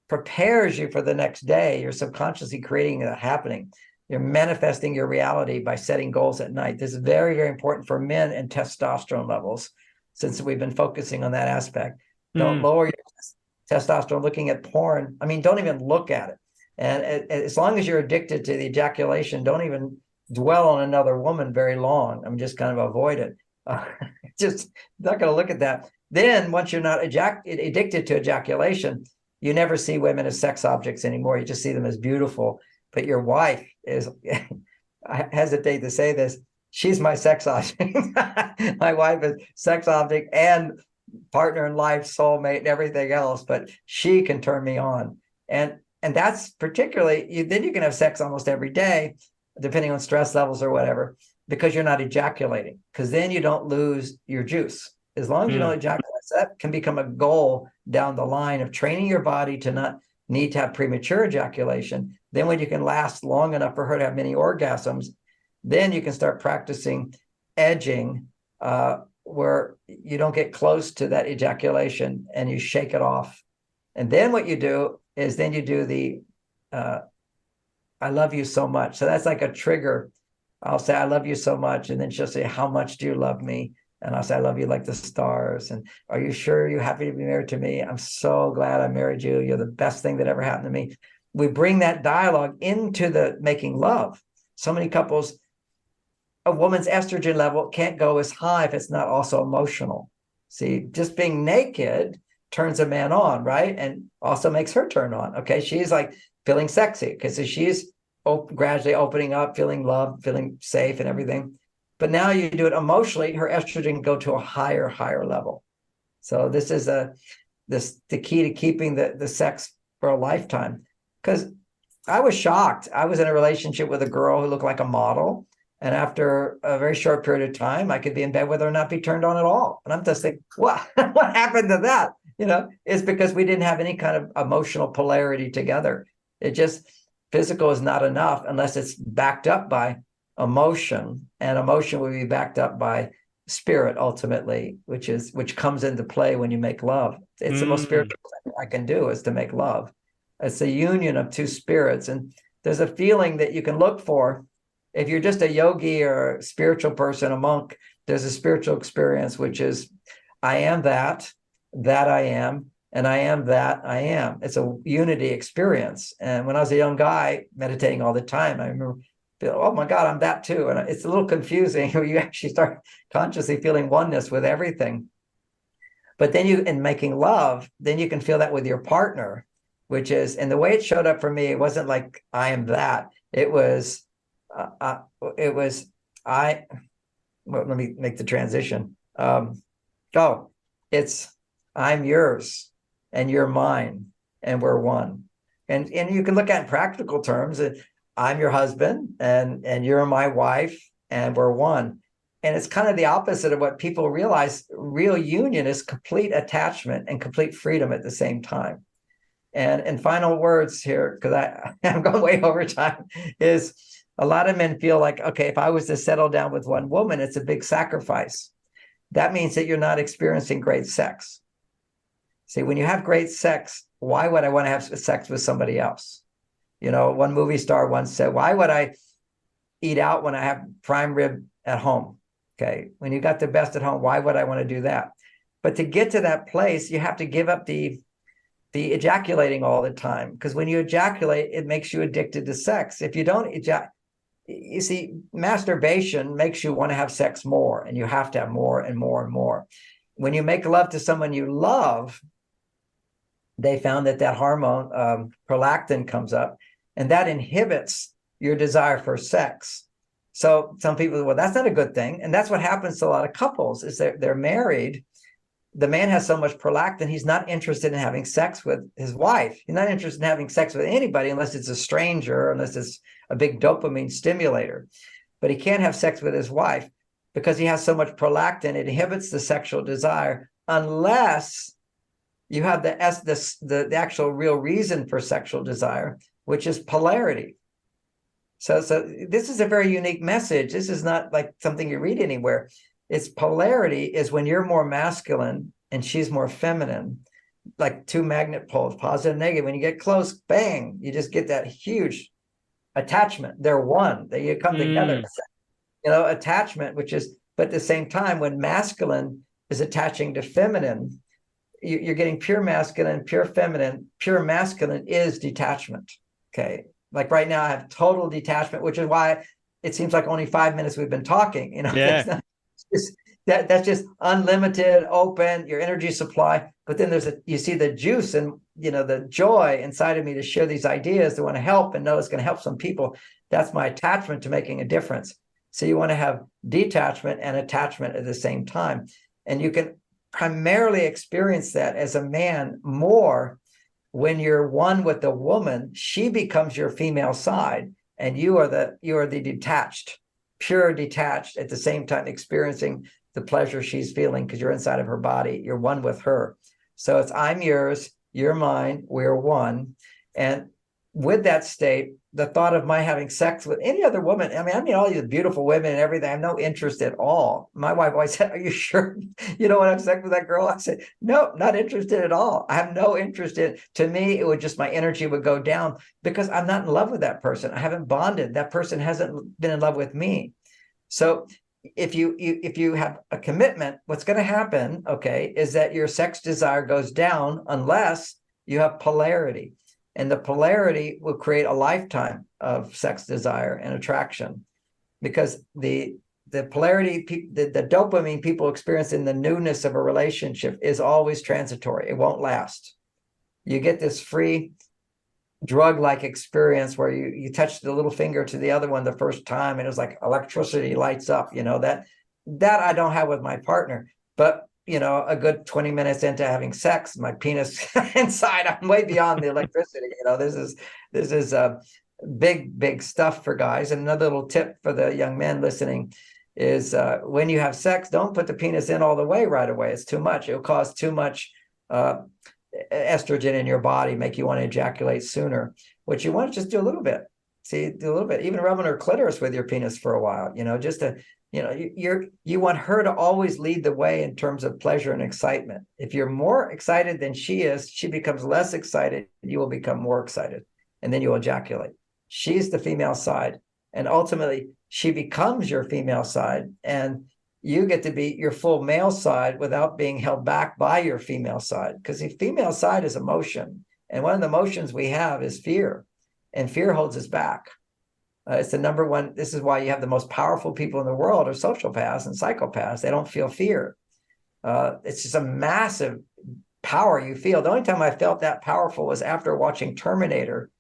prepares you for the next day. You're subconsciously creating that happening. You're manifesting your reality by setting goals at night. This is very, very important for men and testosterone levels, since we've been focusing on that aspect. Don't lower your testosterone looking at porn. I mean, don't even look at it. And as long as you're addicted to the ejaculation, don't even dwell on another woman very long. I'm just kind of avoid it. Just not going to look at that. Then once you're not addicted to ejaculation, you never see women as sex objects anymore. You just see them as beautiful. But your wife is, I hesitate to say this, she's my sex object. My wife is sex object and partner in life, soulmate, and everything else, but she can turn me on. And that's particularly, then you can have sex almost every day, depending on stress levels or whatever, because you're not ejaculating, because then you don't lose your juice. As long as you don't ejaculate, that can become a goal down the line of training your body to not need to have premature ejaculation. Then when you can last long enough for her to have many orgasms, then you can start practicing edging, where you don't get close to that ejaculation and you shake it off. And then what you do is then you do the, I love you so much. So that's like a trigger. I'll say, I love you so much. And then she'll say, how much do you love me? And I'll say, I love you like the stars. And are you sure you're happy to be married to me? I'm so glad I married you. You're the best thing that ever happened to me. We bring that dialogue into the making love. So many couples, a woman's estrogen level can't go as high if it's not also emotional. See, just being naked turns a man on, right? And also makes her turn on. Okay, she's like feeling sexy because she's gradually opening up, feeling loved, feeling safe and everything. But now you do it emotionally, her estrogen can go to a higher level. So this is the key to keeping the sex for a lifetime. Because I was shocked. I was in a relationship with a girl who looked like a model. And after a very short period of time, I could be in bed with her and not be turned on at all. And I'm just thinking, what happened to that? It's because we didn't have any kind of emotional polarity together. It just, physical is not enough unless it's backed up by emotion. And emotion will be backed up by spirit ultimately, which comes into play when you make love. It's the most spiritual thing I can do is to make love. It's a union of two spirits. And there's a feeling that you can look for. If you're just a yogi or a spiritual person, a monk, there's a spiritual experience, which is, I am that I am, and I am that I am. It's a unity experience. And when I was a young guy meditating all the time, I remember feel, oh my God, I'm that too. And it's a little confusing when you actually start consciously feeling oneness with everything. But then in making love, then you can feel that with your partner, which is, and the way it showed up for me, it wasn't like I am that. It was, uh, it was, well, let me make the transition. Oh, it's, I'm yours and you're mine and we're one. And you can look at it in practical terms. I'm your husband and you're my wife and we're one. And it's kind of the opposite of what people realize. Real union is complete attachment and complete freedom at the same time. And final words here, because I'm going way over time, is a lot of men feel like, okay, if I was to settle down with one woman, it's a big sacrifice. That means that you're not experiencing great sex. See, when you have great sex, why would I want to have sex with somebody else? You know, one movie star once said, why would I eat out when I have prime rib at home? Okay, when you got the best at home, why would I want to do that? But to get to that place, you have to give up the ejaculating all the time, because when you ejaculate, it makes you addicted to sex. If you don't ejaculate, you see, masturbation makes you want to have sex more, and you have to have more and more and more. When you make love to someone you love, they found that hormone prolactin comes up, and that inhibits your desire for sex. So some people, well, that's not a good thing. And that's what happens to a lot of couples is they're married. The man has so much prolactin, he's not interested in having sex with his wife. He's not interested in having sex with anybody unless it's a stranger, unless it's a big dopamine stimulator. But he can't have sex with his wife because he has so much prolactin, it inhibits the sexual desire unless you have the actual real reason for sexual desire, which is polarity. So this is a very unique message. This is not like something you read anywhere. It's polarity is when you're more masculine and she's more feminine, like two magnet poles, positive and negative. When you get close, bang, you just get that huge attachment. They're one. They come together. You know, attachment, which is, but at the same time, when masculine is attaching to feminine, you're getting pure masculine, pure feminine. Pure masculine is detachment. Okay. Like right now, I have total detachment, which is why it seems like only 5 minutes we've been talking. You know, Yeah. that's just unlimited, open, your energy supply. But then you see the juice and, you know, the joy inside of me to share these ideas, to want to help and know it's going to help some people. That's my attachment to making a difference. So you want to have detachment and attachment at the same time. And you can primarily experience that as a man more when you're one with the woman. She becomes your female side, and you are the detached, pure detached, at the same time experiencing the pleasure she's feeling because you're inside of her body. You're one with her. So it's I'm yours, you're mine, we're one. And with that state, the thought of my having sex with any other woman, I mean, all these beautiful women and everything, I have no interest at all. My wife always said, are you sure you don't want to have sex with that girl? I said, no, not interested at all. I have no interest in, to me, it would just, my energy would go down because I'm not in love with that person. I haven't bonded. That person hasn't been in love with me. So if you have a commitment, what's going to happen, okay, is that your sex desire goes down unless you have polarity. And the polarity will create a lifetime of sex desire and attraction, because the polarity, the dopamine people experience in the newness of a relationship is always transitory. It won't last. You get this free drug-like experience where you touch the little finger to the other one the first time, and it's like electricity lights up. You know, that I don't have with my partner. But you know, a good 20 minutes into having sex, my penis inside, I'm way beyond the electricity. You know, this is big stuff for guys. And another little tip for the young men listening is when you have sex, don't put the penis in all the way right away. It's too much. It'll cause too much estrogen in your body, make you want to ejaculate sooner. What you want to just do a little bit. See, do a little bit, even rubbing her clitoris with your penis for a while, you know, just to, you know, you want her to always lead the way in terms of pleasure and excitement. If you're more excited than she is, she becomes less excited, you will become more excited, and then you'll ejaculate. She's the female side, and ultimately she becomes your female side, and you get to be your full male side without being held back by your female side, because the female side is emotion. And one of the emotions we have is fear, and fear holds us back. It's the number one. This is why you have the most powerful people in the world are sociopaths and psychopaths. They don't feel fear. It's just a massive power you feel. The only time I felt that powerful was after watching Terminator.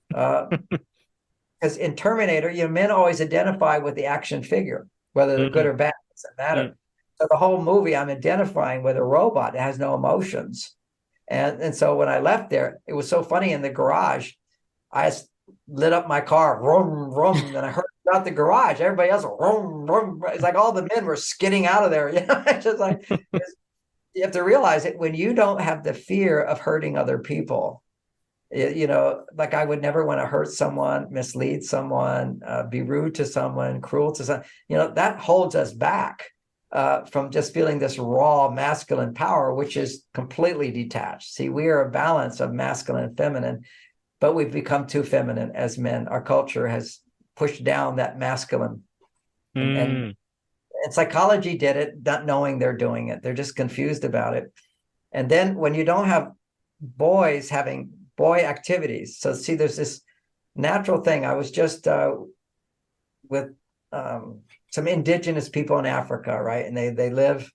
Because in Terminator, men always identify with the action figure, whether they're good or bad, it doesn't matter. So the whole movie, I'm identifying with a robot that has no emotions. And so when I left there, it was so funny in the garage, I lit up my car, vroom, vroom, and I heard out the garage, everybody else, vroom, vroom. It's like all the men were skidding out of there. It's just like, you have to realize it when you don't have the fear of hurting other people. Like I would never want to hurt someone, mislead someone, be rude to someone, cruel to someone. That holds us back from just feeling this raw masculine power, which is completely detached. See, we are a balance of masculine and feminine, but we've become too feminine as men. Our culture has pushed down that masculine. And psychology did it, not knowing they're doing it. They're just confused about it. And then when you don't have boys having boy activities, so see, there's this natural thing. I was just with some indigenous people in Africa, right? And they live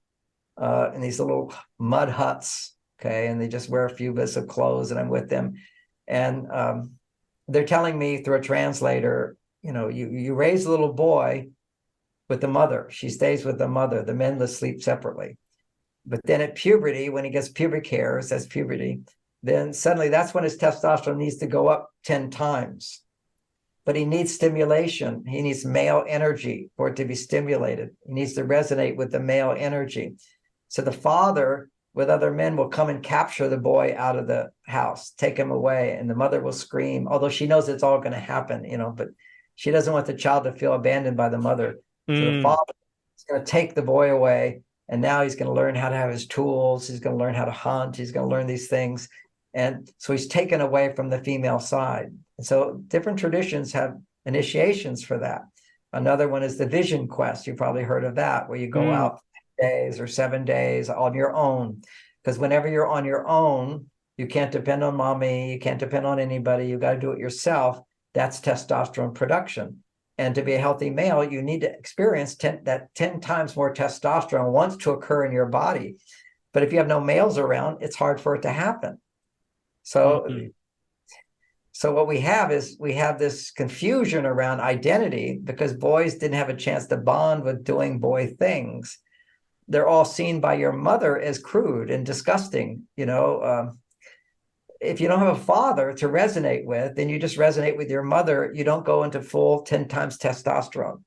in these little mud huts, okay? And they just wear a few bits of clothes, and I'm with them. And they're telling me through a translator, you raise a little boy with the mother. She stays with the mother. The men sleep separately. But then at puberty, when he gets pubic hairs, that's puberty, then suddenly that's when his testosterone needs to go up 10 times. But he needs stimulation. He needs male energy for it to be stimulated. He needs to resonate with the male energy. So the father with other men will come and capture the boy out of the house, take him away, and the mother will scream, although she knows it's all going to happen, but she doesn't want the child to feel abandoned by the mother. So the father is going to take the boy away, and now he's going to learn how to have his tools. He's going to learn how to hunt. He's going to learn these things. And so he's taken away from the female side. And so different traditions have initiations for that. Another one is the vision quest. You've probably heard of that, where you go out 6 days or 7 days on your own. Because whenever you're on your own, you can't depend on mommy. You can't depend on anybody. You got to do it yourself. That's testosterone production. And to be a healthy male, you need to experience 10 times more testosterone wants to occur in your body. But if you have no males around, it's hard for it to happen. So what we have is this confusion around identity because boys didn't have a chance to bond with doing boy things. They're all seen by your mother as crude and disgusting. If you don't have a father to resonate with, then you just resonate with your mother. You don't go into full 10 times testosterone.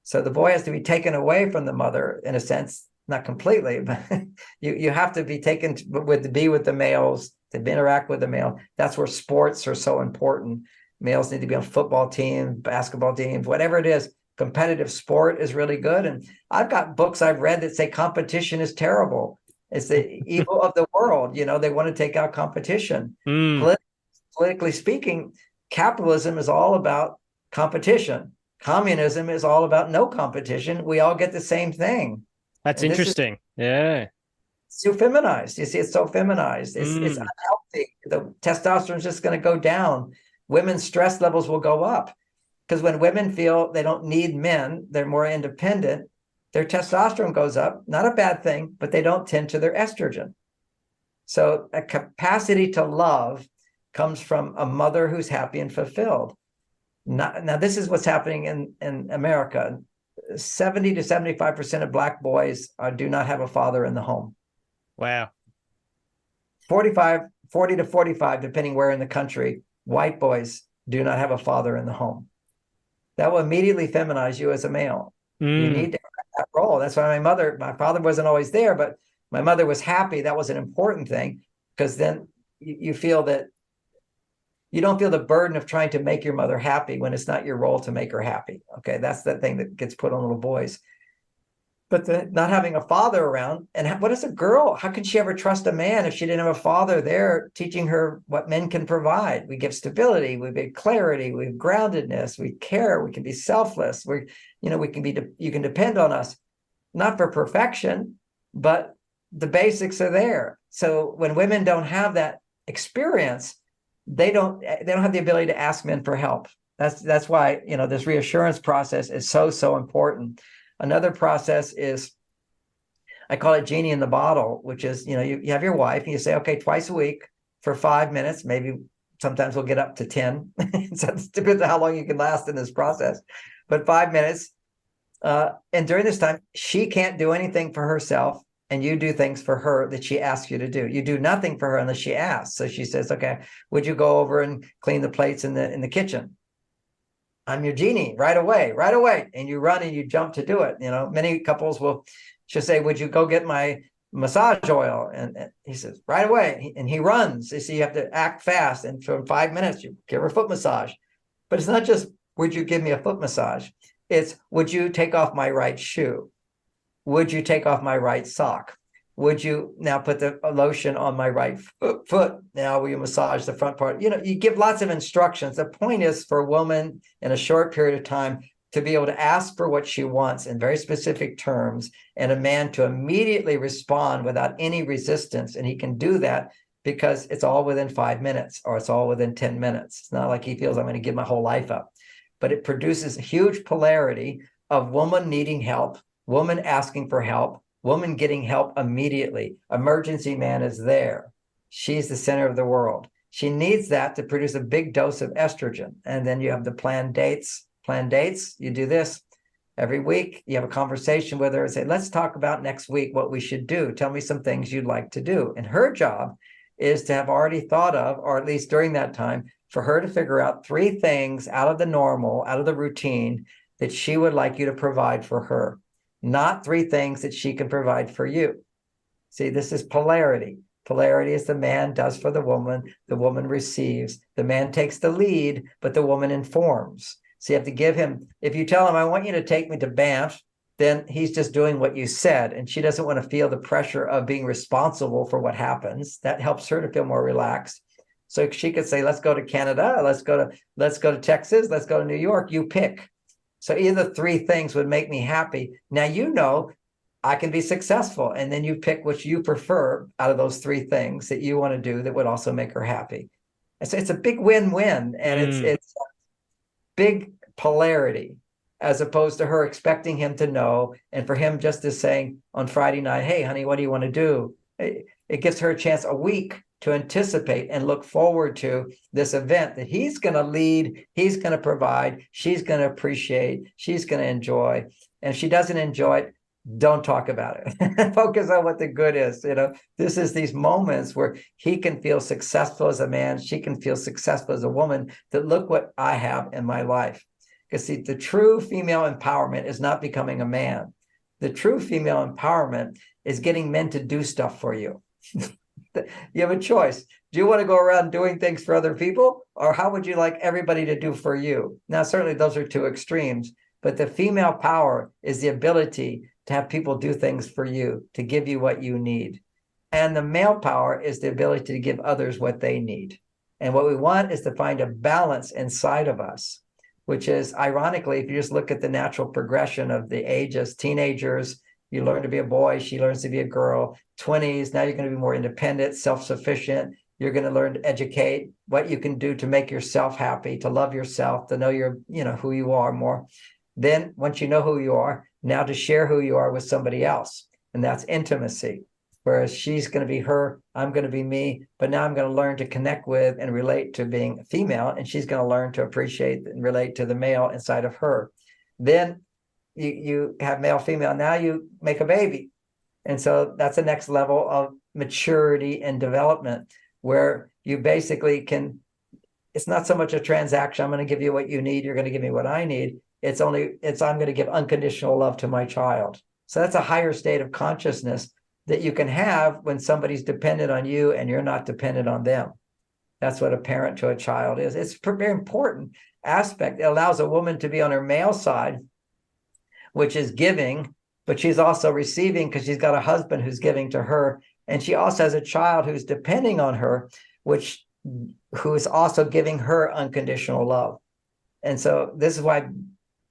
So the boy has to be taken away from the mother in a sense, not completely, but you have to be taken to be with the males, to interact with the male. That's where sports are so important. Males need to be on football teams, basketball teams, whatever it is. Competitive sport is really good. And I've got books I've read that say competition is terrible. It's the evil of the world. They want to take out competition. Politically speaking, capitalism is all about competition. Communism is all about no competition. We all get the same thing. That's interesting. Yeah. It's too feminized. You see, it's so feminized. It's unhealthy. The testosterone is just going to go down. Women's stress levels will go up. Because when women feel they don't need men, they're more independent, their testosterone goes up. Not a bad thing, but they don't tend to their estrogen. So a capacity to love comes from a mother who's happy and fulfilled. Now, this is what's happening in America. 70 to 75% of Black boys do not have a father in the home. Wow. 40 to 45, depending where in the country, white boys do not have a father in the home. That will immediately feminize you as a male. You need to have that role. That's why my father wasn't always there, but my mother was happy. That was an important thing because then you feel that you don't feel the burden of trying to make your mother happy when it's not your role to make her happy. Okay, that's the thing that gets put on little boys. But not having a father around, and what is a girl? How can she ever trust a man if she didn't have a father there teaching her what men can provide? We give stability, we give clarity, we have groundedness, we care, we can be selfless. You can depend on us, not for perfection, but the basics are there. So when women don't have that experience, they don't have the ability to ask men for help. That's why, this reassurance process is so important. Another process is, I call it genie in the bottle, which is, you have your wife and you say, okay, twice a week for 5 minutes, maybe sometimes we'll get up to 10. So it depends on how long you can last in this process, but 5 minutes. And during this time, she can't do anything for herself, and you do things for her that she asks you to do. You do nothing for her unless she asks. So she says, okay, would you go over and clean the plates in the kitchen? I'm your genie right away. And you run and you jump to do it. Many couples will just say, would you go get my massage oil? And he says, right away. And he runs. So you have to act fast. And for 5 minutes, you give her a foot massage. But it's not just, would you give me a foot massage? It's, would you take off my right shoe? Would you take off my right sock? Would you now put the lotion on my right foot? Now will you massage the front part? You give lots of instructions. The point is for a woman in a short period of time to be able to ask for what she wants in very specific terms, and a man to immediately respond without any resistance. And he can do that because it's all within 5 minutes, or it's all within 10 minutes. It's not like he feels I'm going to give my whole life up, but it produces a huge polarity of woman needing help, woman asking for help, woman getting help immediately. Emergency man is there. She's the center of the world. She needs that to produce a big dose of estrogen. And then you have the planned dates. You do this every week. You have a conversation with her and say, let's talk about next week what we should do. Tell me some things you'd like to do. And her job is to have already thought of, or at least during that time, for her to figure out 3 things out of the normal, out of the routine, that she would like you to provide for her. Not 3 things that she can provide for you. See, this is polarity. Polarity is the man does for the woman receives. The man takes the lead, but the woman informs. So you have to give him, if you tell him, I want you to take me to Banff, then he's just doing what you said. And she doesn't want to feel the pressure of being responsible for what happens. That helps her to feel more relaxed. So she could say, let's go to Canada, let's go to Texas, let's go to New York, you pick. So either 3 things would make me happy. Now, I can be successful. And then you pick which you prefer out of those 3 things that you want to do that would also make her happy. And so it's a big win-win. And it's big polarity, as opposed to her expecting him to know. And for him just to saying on Friday night, hey, honey, what do you want to do? It gives her a chance a week to anticipate and look forward to this event that he's going to lead, he's going to provide, she's going to appreciate, she's going to enjoy. And if she doesn't enjoy it, don't talk about it. Focus on what the good is. This is these moments where he can feel successful as a man, she can feel successful as a woman, that look what I have in my life. Because see, the true female empowerment is not becoming a man. The true female empowerment is getting men to do stuff for you. You have a choice. Do you want to go around doing things for other people, or how would you like everybody to do for you? Now, certainly those are 2 extremes, but the female power is the ability to have people do things for you, to give you what you need. And the male power is the ability to give others what they need. And what we want is to find a balance inside of us, which is, ironically, if you just look at the natural progression of the ages, teenagers, you learn to be a boy, she learns to be a girl. 20s, now you're going to be more independent, self-sufficient. You're going to learn to educate what you can do to make yourself happy, to love yourself, to know who you are more. Then once you know who you are, now to share who you are with somebody else. And that's intimacy. Whereas she's going to be her, I'm going to be me, but now I'm going to learn to connect with and relate to being female, and she's going to learn to appreciate and relate to the male inside of her. Then you have male, female, now you make a baby. And so that's the next level of maturity and development, where you basically it's not so much a transaction. I'm going to give you what you need, you're going to give me what I need. I'm going to give unconditional love to my child. So that's a higher state of consciousness that you can have when somebody's dependent on you and you're not dependent on them. That's what a parent to a child is. It's a very important aspect. It allows a woman to be on her male side, which is giving, but she's also receiving because she's got a husband who's giving to her. And she also has a child who's depending on her, who is also giving her unconditional love. And so this is why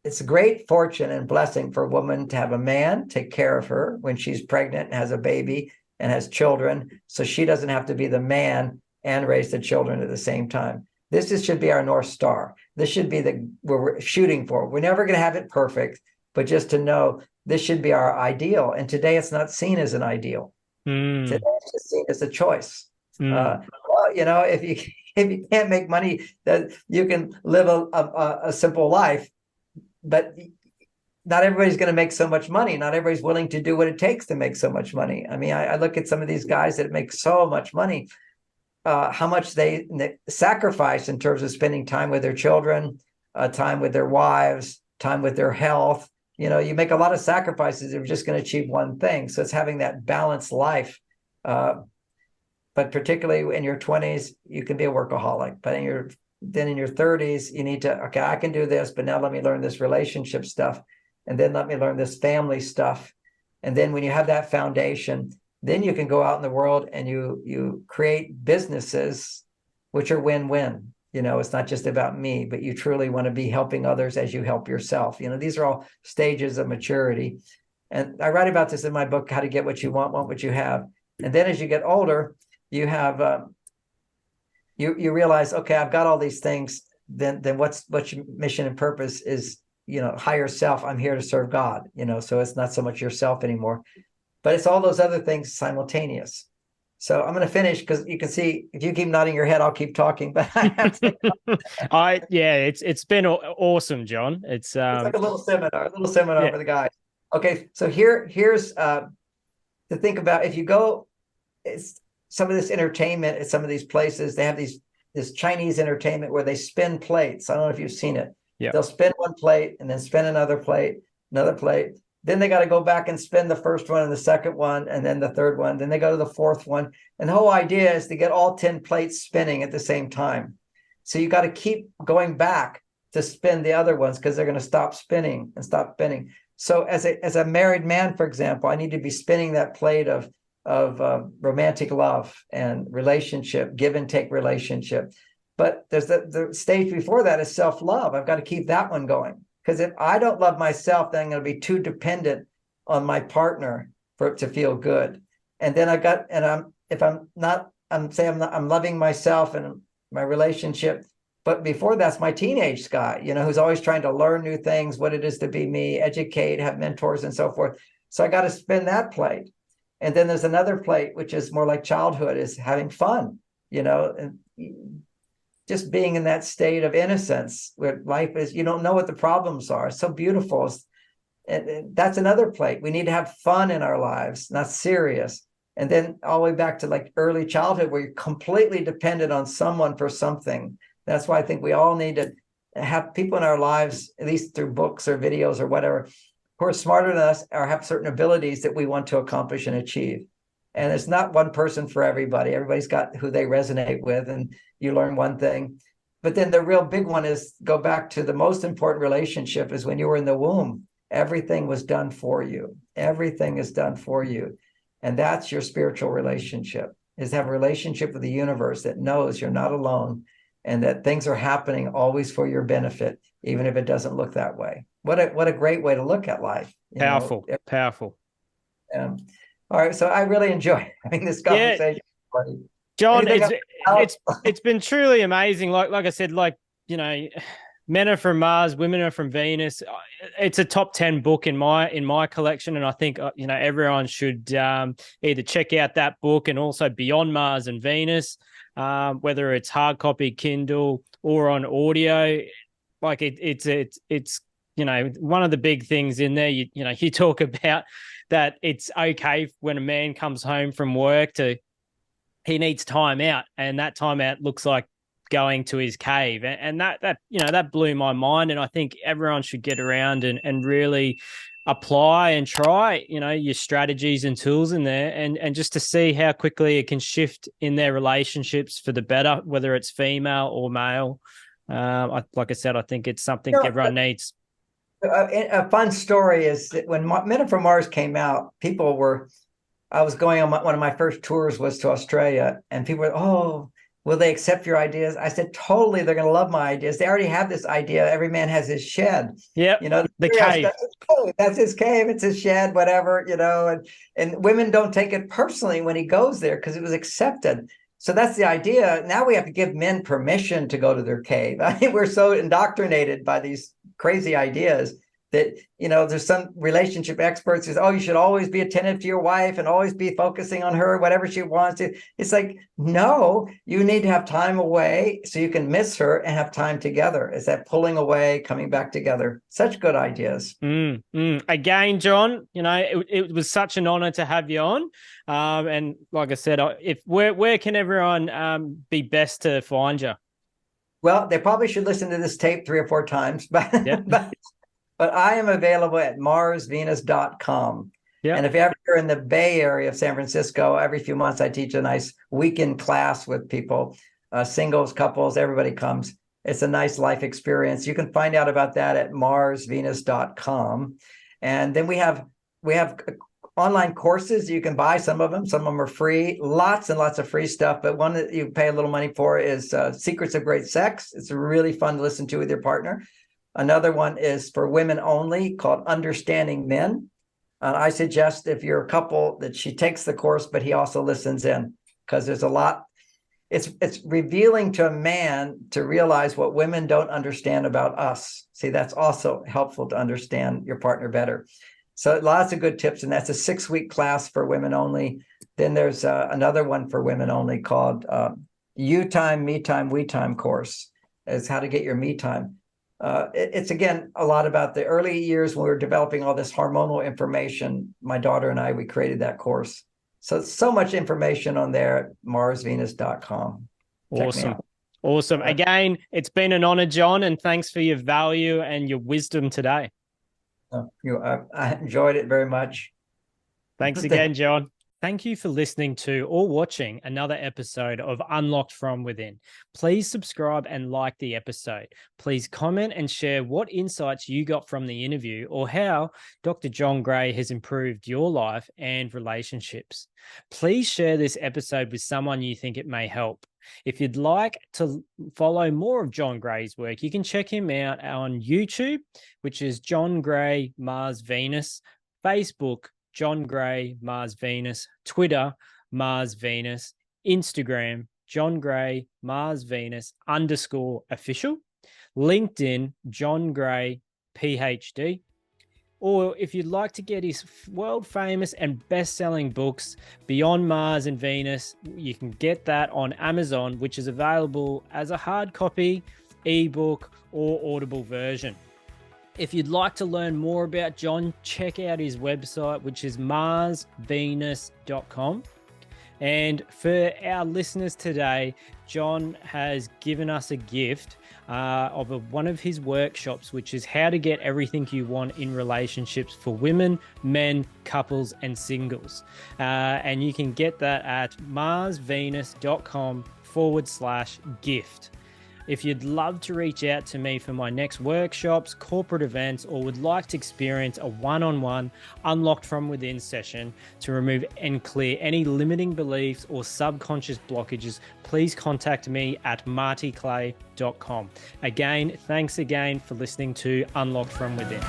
it's a great fortune and blessing for a woman to have a man take care of her when she's pregnant and has a baby and has children, so she doesn't have to be the man and raise the children at the same time. Should be our North Star. this should be where we're shooting for. We're never going to have it perfect, but just to know this should be our ideal. And today it's not seen as an ideal. Today it's just seen as a choice. Well, if you can't make money, that you can live a simple life, but not everybody's going to make so much money. Not everybody's willing to do what it takes to make so much money. I mean, I look at some of these guys that make so much money, how much they sacrifice in terms of spending time with their children, time with their wives, time with their health. You make a lot of sacrifices if you're just going to achieve one thing. So it's having that balanced life. But particularly in your 20s, you can be a workaholic. But in your 30s, you need to, okay, I can do this, but now let me learn this relationship stuff. And then let me learn this family stuff. And then when you have that foundation, then you can go out in the world and you create businesses which are win-win. It's not just about me, but you truly want to be helping others as you help yourself. These are all stages of maturity. And I write about this in my book, How to Get What You Want What You Have. And then as you get older, you have you realize, okay, I've got all these things. Then what's your mission and purpose is, higher self. I'm here to serve God. So it's not so much yourself anymore, but it's all those other things simultaneous. So I'm going to finish because you can see if you keep nodding your head, I'll keep talking. But I have to. It's been awesome, John. It's like a little seminar for the guys. Okay, so here's to think about. If you go, it's some of this entertainment at some of these places, they have this Chinese entertainment where they spin plates. I don't know if you've seen it. Yeah. They'll spin one plate and then spin another plate. Then they got to go back and spin the first one and the second one and then the third one. Then they go to the fourth one. And the whole idea is to get all 10 plates spinning at the same time. So you got to keep going back to spin the other ones because they're going to stop spinning. So as a married man, for example, I need to be spinning that plate of romantic love and relationship, give and take relationship. But there's the stage before that is self-love. I've got to keep that one going. Because if I don't love myself, then I'm going to be too dependent on my partner for it to feel good. And then I'm loving myself and my relationship. But before that's my teenage guy, who's always trying to learn new things, what it is to be me, educate, have mentors and so forth. So I got to spin that plate. And then there's another plate, which is more like childhood, is having fun, and just being in that state of innocence where life is, you don't know what the problems are. It's so beautiful. And that's another plate. We need to have fun in our lives, not serious. And then all the way back to like early childhood where you're completely dependent on someone for something. That's why I think we all need to have people in our lives, at least through books or videos or whatever, who are smarter than us or have certain abilities that we want to accomplish and achieve. And it's not one person for everybody. Everybody's got who they resonate with, and you learn one thing. But then the real big one is go back to the most important relationship is when you were in the womb. Everything was done for you. Everything is done for you. And that's your spiritual relationship, is to have a relationship with the universe that knows you're not alone and that things are happening always for your benefit, even if it doesn't look that way. What a great way to look at life. Powerful. All right, so I really enjoy having this conversation. Yeah. John, it's been truly amazing. Like I said, men are from Mars, women are from Venus. It's a top 10 book in my collection, and I think everyone should either check out that book and also Beyond Mars and Venus, whether it's hard copy, Kindle, or on audio. Like it's one of the big things in there. You talk about that it's okay when a man comes home from work he needs time out, and that time out looks like going to his cave. And that blew my mind. And I think everyone should get around and really apply and try, your strategies and tools in there and just to see how quickly it can shift in their relationships for the better, whether it's female or male. Like I said, I think it's something everyone needs. A fun story is that when Men from Mars came out, I was going on one of my first tours was to Australia, and people were, oh, will they accept your ideas? I said, totally, they're going to love my ideas. They already have this idea. Every man has his shed. Yeah, the cave. That's his cave. It's his shed, whatever, and women don't take it personally when he goes there because it was accepted. So that's the idea. Now we have to give men permission to go to their cave. I mean, we're so indoctrinated by these crazy ideas that, there's some relationship experts who say, oh, you should always be attentive to your wife and always be focusing on her, whatever she wants to. It's like, no, you need to have time away so you can miss her and have time together. It's that pulling away, coming back together. Such good ideas. Again, John, it was such an honor to have you on. And like I said, where can everyone be best to find you? Well, they probably should listen to this tape 3 or 4 times, but but I am available at marsvenus.com. Yeah. And if you're in the Bay Area of San Francisco, every few months I teach a nice weekend class with people, singles, couples, everybody comes. It's a nice life experience. You can find out about that at marsvenus.com. And then we have online courses you can buy. Some of them are free, lots and lots of free stuff. But one that you pay a little money for is Secrets of Great Sex. It's really fun to listen to with your partner. Another one is for women only called Understanding Men. I suggest if you're a couple that she takes the course, but he also listens in, because there's a lot. It's revealing to a man to realize what women don't understand about us. See, that's also helpful to understand your partner better. So lots of good tips, and that's a 6-week class for women only. Then there's another one for women only called You Time, Me Time, We Time course. Is how to get your me time. It's again a lot about the early years when we were developing all this hormonal information. My daughter and I, we created that course. So much information on there at marsvenus.com. Awesome. Again, it's been an honor, John, and thanks for your value and your wisdom today. I enjoyed it very much. Thanks again, John. Thank you for listening to or watching another episode of Unlocked From Within. Please subscribe and like the episode. Please comment and share what insights you got from the interview or how Dr. John Gray has improved your life and relationships. Please share this episode with someone you think it may help. If you'd like to follow more of John Gray's work, you can check him out on YouTube, which is John Gray Mars Venus, Facebook, John Gray Mars Venus, Twitter, Mars Venus, Instagram, John Gray Mars Venus _official, LinkedIn, John Gray PhD. Or if you'd like to get his world famous and best-selling books, Beyond Mars and Venus, you can get that on Amazon, which is available as a hard copy, ebook, or Audible version. If you'd like to learn more about John, check out his website, which is marsvenus.com. And for our listeners today, John has given us a gift of one of his workshops, which is how to get everything you want in relationships for women, men, couples, and singles. And you can get that at marsvenus.com/gift. If you'd love to reach out to me for my next workshops, corporate events, or would like to experience a one-on-one Unlocked From Within session to remove and clear any limiting beliefs or subconscious blockages, please contact me at martyclay.com. Again, thanks again for listening to Unlocked From Within.